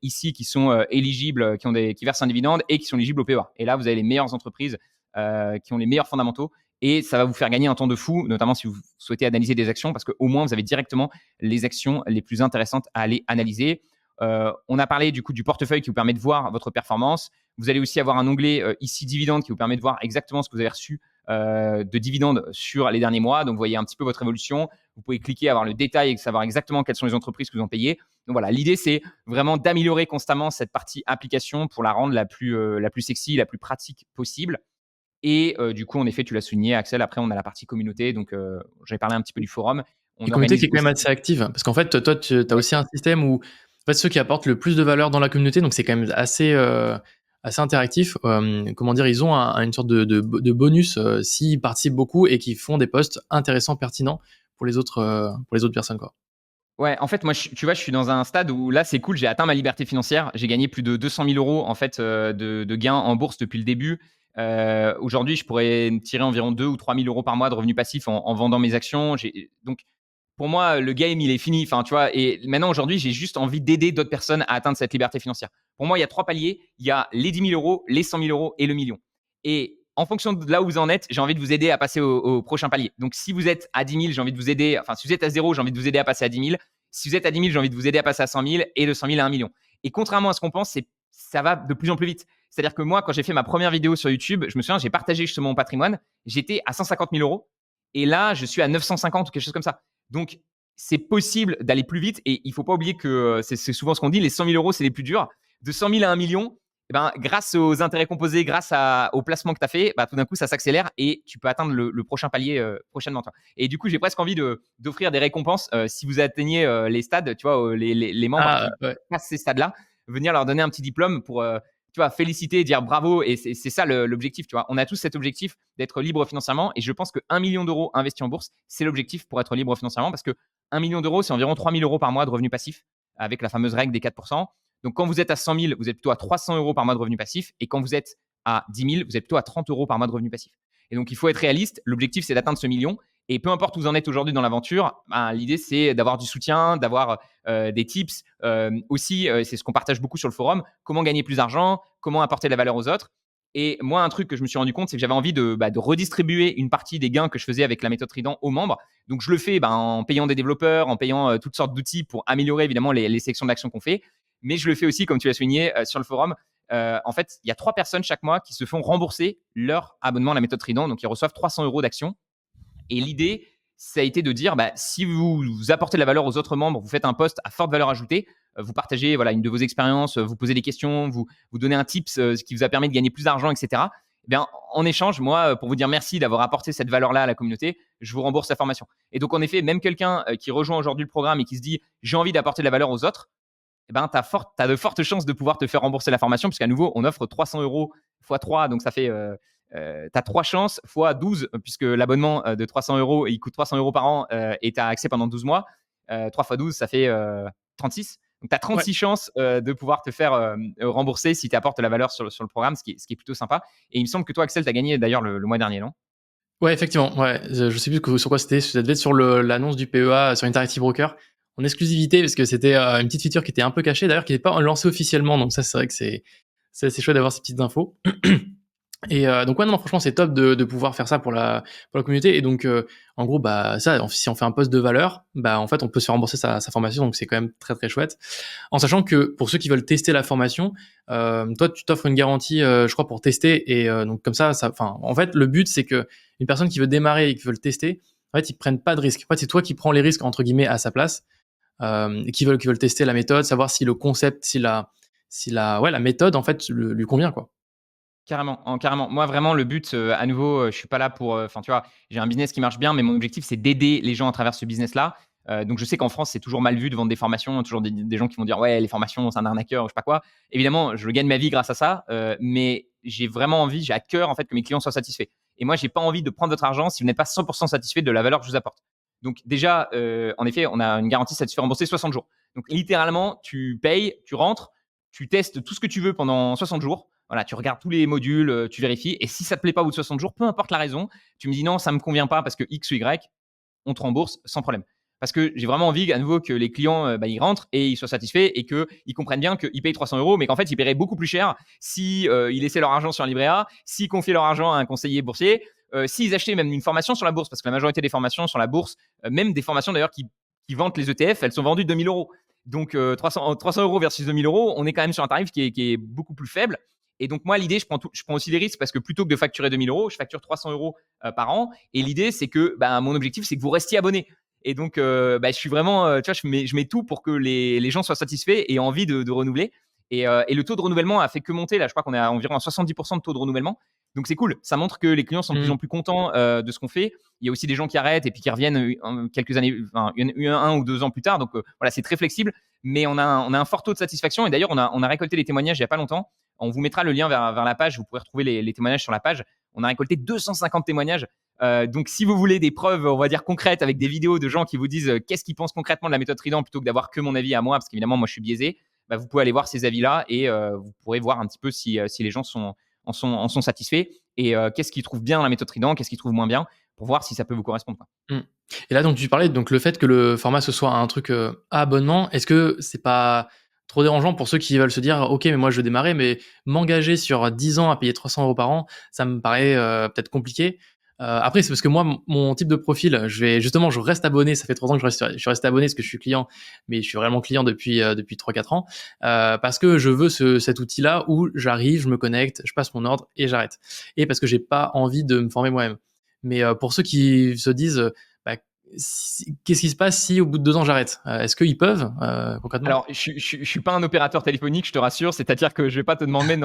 ici qui sont éligibles, qui versent un dividende et qui sont éligibles au PEA. Et là, vous avez les meilleures entreprises qui ont les meilleurs fondamentaux. Et ça va vous faire gagner un temps de fou, notamment si vous souhaitez analyser des actions, parce qu'au moins, vous avez directement les actions les plus intéressantes à aller analyser. On a parlé du coup du portefeuille qui vous permet de voir votre performance. Vous allez aussi avoir un onglet ici dividende qui vous permet de voir exactement ce que vous avez reçu de dividendes sur les derniers mois. Donc, vous voyez un petit peu votre évolution. Vous pouvez cliquer, avoir le détail et savoir exactement quelles sont les entreprises que vous ont payées. Donc, voilà, l'idée, c'est vraiment d'améliorer constamment cette partie application pour la rendre la plus sexy, la plus pratique possible. Et du coup, en effet, tu l'as souligné, Axel, après, on a la partie communauté. Donc, j'avais parlé un petit peu du forum. Une On communauté qui organise est quand même aussi… assez active, parce qu'en fait, toi, tu as Ouais. aussi un système où en fait, ceux qui apportent le plus de valeur dans la communauté, donc c'est quand même assez interactif. Comment dire, ils ont une sorte de bonus s'ils participent beaucoup et qu'ils font des posts intéressants, pertinents pour les autres personnes, quoi. Ouais, en fait, moi, tu vois, je suis dans un stade où là, c'est cool, j'ai atteint ma liberté financière. J'ai gagné plus de 200 000 euros en fait, de gains en bourse depuis le début. Aujourd'hui, je pourrais tirer environ 2 ou 3 000 euros par mois de revenus passifs en vendant mes actions. Donc, pour moi, le game, il est fini. Enfin, tu vois, et maintenant, aujourd'hui, j'ai juste envie d'aider d'autres personnes à atteindre cette liberté financière. Pour moi, il y a 3 paliers. Il y a les 10 000 euros, les 100 000 euros et le million. Et en fonction de là où vous en êtes, j'ai envie de vous aider à passer au prochain palier. Donc, si vous êtes à 10 000, j'ai envie de vous aider. Enfin, si vous êtes à zéro, j'ai envie de vous aider à passer à 10 000. Si vous êtes à 10 000, j'ai envie de vous aider à passer à 100 000 et de 100 000 à 1 million. Et contrairement à ce qu'on pense, ça va de plus en plus vite. C'est-à-dire que moi, quand j'ai fait ma première vidéo sur YouTube, je me souviens, j'ai partagé justement mon patrimoine. J'étais à 150 000 euros. Et là, je suis à 950 ou quelque chose comme ça. Donc, c'est possible d'aller plus vite. Et il ne faut pas oublier que c'est souvent ce qu'on dit, les 100 000 euros, c'est les plus durs. De 100 000 à 1 million, eh ben, grâce aux intérêts composés, grâce au placement que tu as fait, bah, tout d'un coup, ça s'accélère et tu peux atteindre le prochain palier prochainement. Toi. Et du coup, j'ai presque envie d'offrir des récompenses si vous atteignez les stades, tu vois, les membres Ah, qui ouais. passent ces stades-là, venir leur donner un petit diplôme pour tu vois, féliciter, dire bravo. Et c'est ça l'objectif. Tu vois. On a tous cet objectif d'être libre financièrement. Et je pense que 1 million d'euros investis en bourse, c'est l'objectif pour être libre financièrement parce que 1 million d'euros, c'est environ 3 000 euros par mois de revenus passifs avec la fameuse règle des 4%. Donc, quand vous êtes à 100 000, vous êtes plutôt à 300 euros par mois de revenus passifs. Et quand vous êtes à 10 000, vous êtes plutôt à 30 euros par mois de revenus passifs. Et donc, il faut être réaliste. L'objectif, c'est d'atteindre ce million. Et peu importe où vous en êtes aujourd'hui dans l'aventure, ben, l'idée, c'est d'avoir du soutien, d'avoir des tips. Aussi, c'est ce qu'on partage beaucoup sur le forum. Comment gagner plus d'argent, comment apporter de la valeur aux autres. Et moi, un truc que je me suis rendu compte, c'est que j'avais envie de redistribuer une partie des gains que je faisais avec la méthode Trident aux membres. Donc, je le fais en payant des développeurs, en payant toutes sortes d'outils pour améliorer évidemment les sections d'action qu'on fait. Mais je le fais aussi, comme tu l'as souligné sur le forum. En fait, il y a 3 personnes chaque mois qui se font rembourser leur abonnement à la méthode Trident. Donc, ils reçoivent 300 euros d'actions. Et l'idée, ça a été de dire, si vous apportez de la valeur aux autres membres, vous faites un post à forte valeur ajoutée, vous partagez une de vos expériences, vous posez des questions, vous donnez un tips ce qui vous a permis de gagner plus d'argent, etc. Eh bien, en échange, moi, pour vous dire merci d'avoir apporté cette valeur-là à la communauté, je vous rembourse la formation. Et donc, en effet, même quelqu'un qui rejoint aujourd'hui le programme et qui se dit, j'ai envie d'apporter de la valeur aux autres, eh ben, tu as de fortes chances de pouvoir te faire rembourser la formation, puisqu'à nouveau, on offre 300 euros x 3, donc ça fait, tu as 3 chances x 12, puisque l'abonnement de 300 euros, il coûte 300 euros par an et tu as accès pendant 12 mois. 3 x 12, ça fait 36. Donc, tu as Ouais. 36 chances de pouvoir te faire rembourser si tu apportes la valeur sur le programme, ce qui est plutôt sympa. Et il me semble que toi, Axel, tu as gagné d'ailleurs le mois dernier, non? Ouais, effectivement. Ouais, je sais plus sur quoi c'était. Ça devait être sur l'annonce du PEA sur Interactive Broker en exclusivité parce que c'était une petite feature qui était un peu cachée d'ailleurs, qui n'est pas lancée officiellement. Donc ça, c'est vrai que c'est assez chouette d'avoir ces petites infos. Et donc ouais, non, franchement, c'est top de pouvoir faire ça pour la communauté. Et donc, en gros, bah ça, si on fait un post de valeur, bah en fait, on peut se faire rembourser sa formation, donc c'est quand même très très chouette. En sachant que pour ceux qui veulent tester la formation, toi, tu t'offres une garantie, je crois, pour tester. Et donc comme ça, enfin, en fait, le but, c'est que une personne qui veut démarrer et qui veut le tester, en fait, ils prennent pas de risques. En fait, c'est toi qui prends les risques entre guillemets à sa place, et qui veulent tester la méthode, savoir si le concept, ouais, la méthode en fait lui convient, quoi. Carrément, carrément. Moi, vraiment, le but, à nouveau, je suis pas là pour, enfin, tu vois, j'ai un business qui marche bien, mais mon objectif, c'est d'aider les gens à travers ce business-là. Donc je sais qu'en France, c'est toujours mal vu de vendre des formations, toujours des gens qui vont dire: «Ouais, les formations, c'est un arnaqueur», ou je sais pas quoi. Évidemment, je gagne ma vie grâce à ça, mais j'ai vraiment envie, j'ai à cœur, en fait, que mes clients soient satisfaits. Et moi, j'ai pas envie de prendre votre argent si vous n'êtes pas 100 satisfait de la valeur que je vous apporte. Donc déjà, en effet, on a une garantie satisfait remboursé 60 jours. Donc littéralement, tu payes, tu rentres, tu testes tout ce que tu veux pendant 60 jours. Voilà, tu regardes tous les modules, tu vérifies. Et si ça te plaît pas au bout de 60 jours, peu importe la raison, tu me dis non, ça me convient pas parce que X ou Y, on te rembourse sans problème. Parce que j'ai vraiment envie à nouveau que les clients ils rentrent et ils soient satisfaits et qu'ils comprennent bien qu'ils payent 300 euros, mais qu'en fait ils paieraient beaucoup plus cher si ils laissaient leur argent sur un livret A, s'ils confiaient leur argent à un conseiller boursier, s'ils achetaient même une formation sur la bourse, parce que la majorité des formations sur la bourse, même des formations d'ailleurs qui vantent les ETF, elles sont vendues 2000 euros. Donc 300 euros versus 2000 euros, on est quand même sur un tarif qui est beaucoup plus faible. Et donc moi, l'idée, je prends aussi des risques parce que plutôt que de facturer 2000 euros, je facture 300 euros par an. Et l'idée, c'est que mon objectif, c'est que vous restiez abonné. Et donc, je suis vraiment, tu vois, je mets tout pour que les gens soient satisfaits et aient envie de renouveler. Et le taux de renouvellement a fait que monter. Là, je crois qu'on est à environ à 70% de taux de renouvellement. Donc, c'est cool. Ça montre que les clients sont de plus Mmh. en plus contents de ce qu'on fait. Il y a aussi des gens qui arrêtent et puis qui reviennent quelques années, enfin, un ou 2 ans plus tard. Donc, voilà, c'est très flexible. Mais on a un fort taux de satisfaction. Et d'ailleurs, on a récolté les témoignages il n'y a pas longtemps. On vous mettra le lien vers la page. Vous pourrez retrouver les témoignages sur la page. On a récolté 250 témoignages. Donc, si vous voulez des preuves, on va dire concrètes, avec des vidéos de gens qui vous disent qu'est-ce qu'ils pensent concrètement de la méthode Trident, plutôt que d'avoir que mon avis à moi, parce qu'évidemment, moi, je suis biaisé, vous pouvez aller voir ces avis-là et vous pourrez voir un petit peu si les gens en sont satisfaits et qu'est-ce qu'ils trouvent bien dans la méthode Trident, qu'est-ce qu'ils trouvent moins bien, pour voir si ça peut vous correspondre, quoi. Mmh. Et là, donc tu parlais donc le fait que le format ce soit un truc, à abonnement, est-ce que c'est pas trop dérangeant pour ceux qui veulent se dire: «OK, mais moi je veux démarrer, mais m'engager sur 10 ans à payer 300 euros par an, ça me paraît, peut-être compliqué». Après, c'est parce que moi, mon type de profil, je reste abonné, ça fait 3 ans que je suis resté abonné parce que je suis client, mais je suis vraiment client depuis 3-4 ans, parce que je veux cet outil-là où j'arrive, je me connecte, je passe mon ordre et j'arrête. Et parce que j'ai pas envie de me former moi-même. Mais pour ceux qui se disent, bah, qu'est-ce qui se passe si au bout de 2 ans j'arrête? Est-ce qu'ils peuvent, concrètement? Alors, je suis pas un opérateur téléphonique, je te rassure. C'est-à-dire que je vais pas te demander de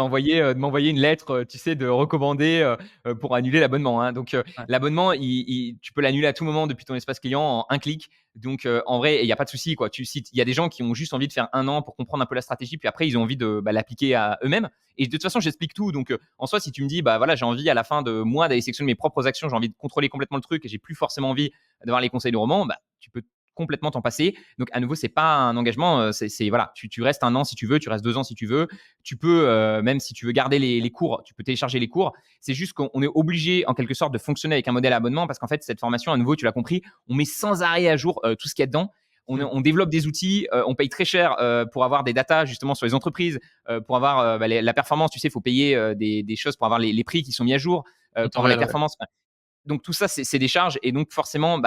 m'envoyer une lettre, tu sais, de recommandé, pour annuler l'abonnement, hein. Donc, Ouais. l'abonnement, tu peux l'annuler à tout moment depuis ton espace client en un clic. Donc, en vrai, il y a pas de souci, quoi. Il y a des gens qui ont juste envie de faire 1 an pour comprendre un peu la stratégie, puis après ils ont envie de, l'appliquer à eux-mêmes. Et de toute façon, j'explique tout. Donc, en soi, si tu me dis: «Bah, voilà, j'ai envie à la fin de moi d'aller sélectionner mes propres actions, j'ai envie de contrôler complètement le truc et j'ai plus forcément envie d'avoir les conseils de Roman», tu peux complètement t'en passer. Donc à nouveau, c'est pas un engagement, voilà, tu restes 1 an si tu veux, tu restes 2 ans si tu veux. Tu peux, même si tu veux garder les cours, tu peux télécharger les cours. C'est juste qu'on est obligé en quelque sorte de fonctionner avec un modèle à abonnement parce qu'en fait, cette formation, à nouveau, tu l'as compris, on met sans arrêt à jour tout ce qu'il y a dedans. Mmh. On développe des outils, on paye très cher pour avoir des datas justement sur les entreprises, pour avoir la performance. Tu sais, il faut payer des choses pour avoir les prix qui sont mis à jour, En pour temps avoir les réel, ouais. performances. Donc tout ça, c'est des charges et donc forcément,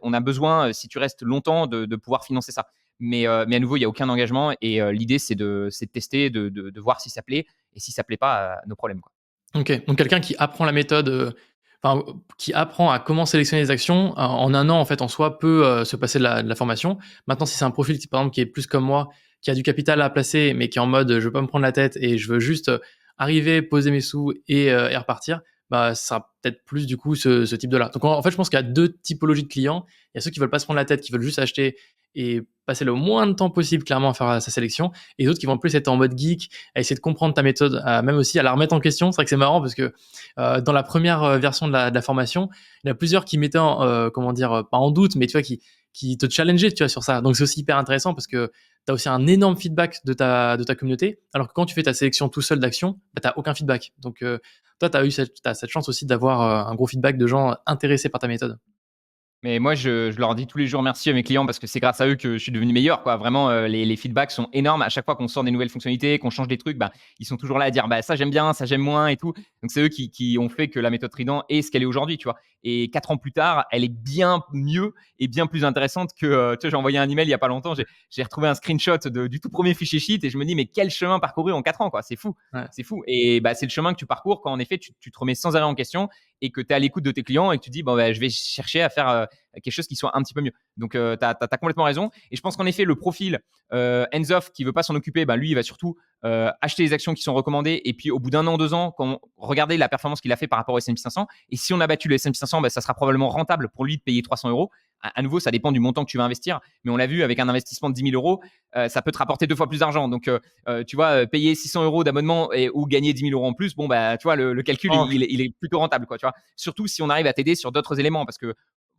on a besoin, si tu restes longtemps, de pouvoir financer ça. Mais à nouveau, il y a aucun engagement et l'idée, c'est de tester, de voir si ça plaît et si ça plaît pas, nos problèmes, quoi. OK, donc quelqu'un qui apprend la méthode, enfin, qui apprend à comment sélectionner les actions, en 1 an, en fait, en soi, peut, se passer de la formation. Maintenant, si c'est un profil qui, par exemple, qui est plus comme moi, qui a du capital à placer, mais qui est en mode, «Je veux pas me prendre la tête et je veux juste, arriver, poser mes sous et repartir», bah, ça sera peut-être plus, du coup, ce type de là. Donc en fait, je pense qu'il y a 2 typologies de clients. Il y a ceux qui veulent pas se prendre la tête, qui veulent juste acheter et passer le moins de temps possible, clairement, à faire, sa sélection, et d'autres qui vont plus être en mode geek, à essayer de comprendre ta méthode, même aussi à la remettre en question. C'est vrai que c'est marrant parce que dans la première version de la formation, il y en a plusieurs qui mettaient comment dire, pas en doute, mais tu vois, qui te challengeaient, tu vois, sur ça. Donc c'est aussi hyper intéressant parce que tu as aussi un énorme feedback de ta communauté, alors que quand tu fais ta sélection tout seul d'action, bah, tu n'as aucun feedback. Donc toi, tu as cette chance aussi d'avoir un gros feedback de gens intéressés par ta méthode. Mais moi, je leur dis tous les jours merci à mes clients parce que c'est grâce à eux que je suis devenu meilleur, quoi. Vraiment, les feedbacks sont énormes. À chaque fois qu'on sort des nouvelles fonctionnalités, qu'on change des trucs, bah, ils sont toujours là à dire, bah, ça j'aime bien, ça j'aime moins et tout. Donc c'est eux qui ont fait que la méthode Trident est ce qu'elle est aujourd'hui, tu vois. Et 4 ans plus tard, elle est bien mieux et bien plus intéressante que, tu vois, j'ai envoyé un email il y a pas longtemps, j'ai retrouvé un screenshot du tout premier fichier sheet et je me dis, mais quel chemin parcouru en 4 ans, quoi. C'est fou. Ouais. C'est fou. Et bah, c'est le chemin que tu parcours quand en effet tu te remets sans arrêt en question et que tu es à l'écoute de tes clients et que tu dis, bon, bah, je vais chercher à faire quelque chose qui soit un petit peu mieux. Donc, tu as complètement raison. Et je pense qu'en effet, le profil hands-off qui veut pas s'en occuper, ben, lui, il va surtout acheter les actions qui sont recommandées. Et puis, au bout d'un an, 2 ans, quand regardez la performance qu'il a fait par rapport au S&P 500, et si on a battu le S&P 500, ben, ça sera probablement rentable pour lui de payer 300 euros. À nouveau, ça dépend du montant que tu vas investir. Mais on l'a vu avec un investissement de 10 000 euros, ça peut te rapporter 2 fois plus d'argent. Donc, tu vois, payer 600 euros d'abonnement ou gagner 10 000 euros en plus, bon, bah, tu vois, le calcul, Oh, il est plutôt rentable, quoi, tu vois. Surtout si on arrive à t'aider sur d'autres éléments, parce que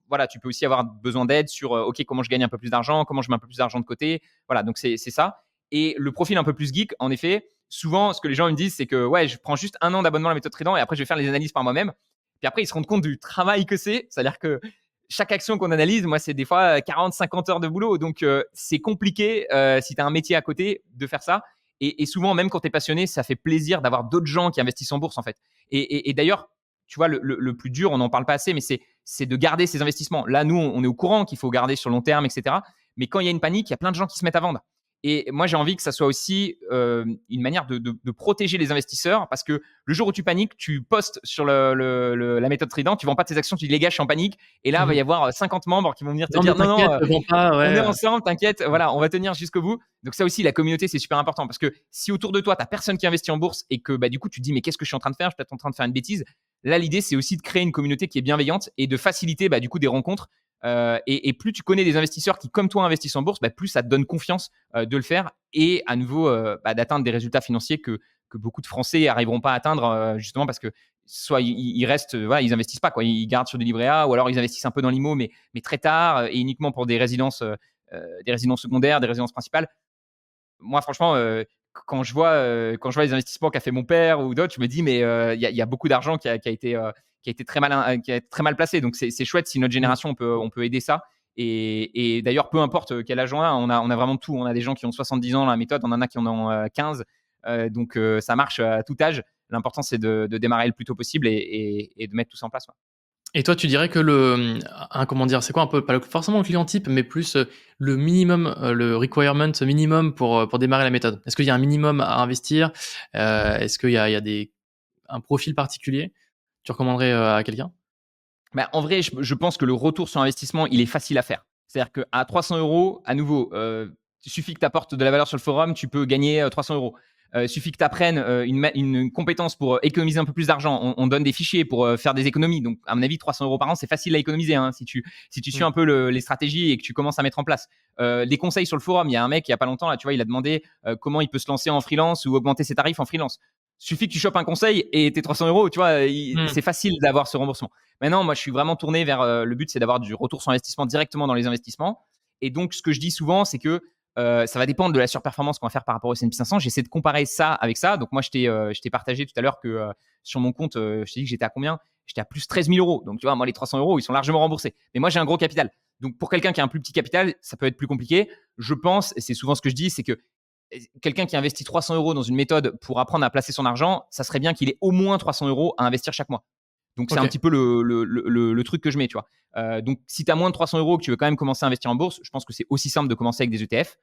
voilà, tu peux aussi avoir besoin d'aide sur OK, comment je gagne un peu plus d'argent, comment je mets un peu plus d'argent de côté. Voilà, donc c'est ça. Et le profil un peu plus geek, en effet, souvent, ce que les gens me disent, c'est que ouais, je prends juste un an d'abonnement à la méthode Trident et après, je vais faire les analyses par moi-même. Puis après, ils se rendent compte du travail que c'est. C'est-à-dire que chaque action qu'on analyse, moi, c'est des fois 40, 50 heures de boulot. Donc, c'est compliqué si tu as un métier à côté de faire ça. Et souvent, même quand tu es passionné, ça fait plaisir d'avoir d'autres gens qui investissent en bourse, en fait. Et d'ailleurs, tu vois, le plus dur, on n'en parle pas assez, mais c'est de garder ces investissements. Là, nous, on est au courant qu'il faut garder sur long terme, etc. Mais quand il y a une panique, il y a plein de gens qui se mettent à vendre. Et moi, j'ai envie que ça soit aussi une manière de protéger les investisseurs parce que le jour où tu paniques, tu postes sur la méthode Trident, tu vends pas tes actions, tu dis les gars, je suis en panique. Et là, il va y mmh. avoir 50 membres qui vont venir te Non, mais dire non, non, t'inquiète, vends pas, on est ouais, ensemble, t'inquiète, voilà, on va tenir jusqu'au bout. Donc ça aussi, la communauté, c'est super important parce que si autour de toi, tu n'as personne qui investit en bourse et que bah, du coup, tu te dis mais qu'est-ce que je suis en train de faire? Je suis peut-être en train de faire une bêtise. Là, l'idée, c'est aussi de créer une communauté qui est bienveillante et de faciliter bah, du coup des rencontres. Et plus tu connais des investisseurs qui, comme toi, investissent en bourse, bah, plus ça te donne confiance de le faire et à nouveau bah, d'atteindre des résultats financiers que beaucoup de Français n'arriveront pas à atteindre justement parce que soit ils restent, voilà, ils investissent pas, quoi. Ils gardent sur des livrets A ou alors ils investissent un peu dans l'IMO, mais très tard et uniquement pour des résidences secondaires, des résidences principales. Moi, franchement, quand je vois les investissements qu'a fait mon père ou d'autres, je me dis, mais il y a beaucoup d'argent qui a été très mal, qui a été très mal placé. Donc, c'est chouette si notre mmh. génération, on peut aider ça. Et d'ailleurs, peu importe quel âge on a vraiment tout. On a des gens qui ont 70 ans dans la méthode, on en a qui en ont 15. Donc, ça marche à tout âge. L'important, c'est de démarrer le plus tôt possible et de mettre tout ça en place, quoi. Et toi, tu dirais que comment dire? C'est quoi un peu, pas forcément le client type, mais plus, le minimum, le requirement minimum pour démarrer la méthode? Est-ce qu'il y a un minimum à investir? Est-ce qu'il y a un profil particulier? Tu recommanderais, à quelqu'un? Bah, en vrai, je pense que le retour sur investissement, il est facile à faire. C'est-à-dire qu'à 300 euros, à nouveau, il suffit que tu apportes de la valeur sur le forum, tu peux gagner 300 euros. Il suffit que tu apprennes une compétence pour économiser un peu plus d'argent. On donne des fichiers pour faire des économies. Donc, à mon avis, 300 euros par an, c'est facile à économiser hein, si tu suis Mmh. un peu les stratégies et que tu commences à mettre en place. Les conseils sur le forum, il y a un mec il n'y a pas longtemps, là, tu vois, il a demandé comment il peut se lancer en freelance ou augmenter ses tarifs en freelance. Suffit que tu chopes un conseil et tes 300 euros, tu vois, Mmh. c'est facile d'avoir ce remboursement. Maintenant, moi, je suis vraiment tourné vers le but, c'est d'avoir du retour sur investissement directement dans les investissements. Et donc, ce que je dis souvent, c'est que ça va dépendre de la surperformance qu'on va faire par rapport au S&P 500. J'essaie de comparer ça avec ça. Donc, moi, je t'ai partagé tout à l'heure que sur mon compte, je t'ai dit que j'étais à combien? J'étais à plus 13 000 euros. Donc, tu vois, moi, les 300 euros, ils sont largement remboursés. Mais moi, j'ai un gros capital. Donc, pour quelqu'un qui a un plus petit capital, ça peut être plus compliqué. Je pense, et c'est souvent ce que je dis, c'est que quelqu'un qui investit 300 euros dans une méthode pour apprendre à placer son argent, ça serait bien qu'il ait au moins 300 euros à investir chaque mois. Donc, c'est un OK. petit peu le truc que je mets, tu vois. Donc, si tu as moins de 300 euros que tu veux quand même commencer à investir en bourse, je pense que c'est aussi simple de commencer avec des ETF.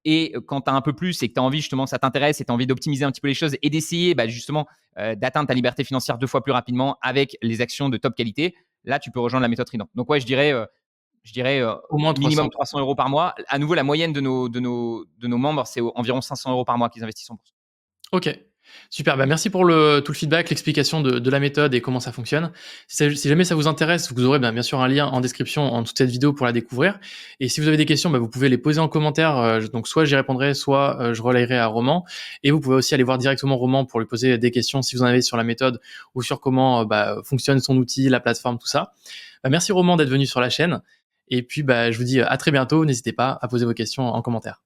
Et quand tu as un peu plus et que tu as envie justement, ça t'intéresse et tu as envie d'optimiser un petit peu les choses et d'essayer bah, justement d'atteindre ta liberté financière 2 fois plus rapidement avec les actions de top qualité, là, tu peux rejoindre la méthode Trident. Donc, ouais, je dirais Au moins minimum 300. 300 euros par mois. À nouveau, la moyenne de nos membres, c'est environ 500 euros par mois qu'ils investissent en bourse. OK. Super, bah, merci pour tout le feedback, l'explication de la méthode et comment ça fonctionne. Si jamais ça vous intéresse, vous aurez, bien sûr un lien en description en dessous de cette vidéo pour la découvrir. Et si vous avez des questions, vous pouvez les poser en commentaire, donc soit j'y répondrai, soit, je relayerai à Roman. Et vous pouvez aussi aller voir directement Roman pour lui poser des questions si vous en avez sur la méthode ou sur comment, fonctionne son outil, la plateforme, tout ça. Merci Roman d'être venu sur la chaîne et puis, je vous dis à très bientôt. N'hésitez pas à poser vos questions en commentaire.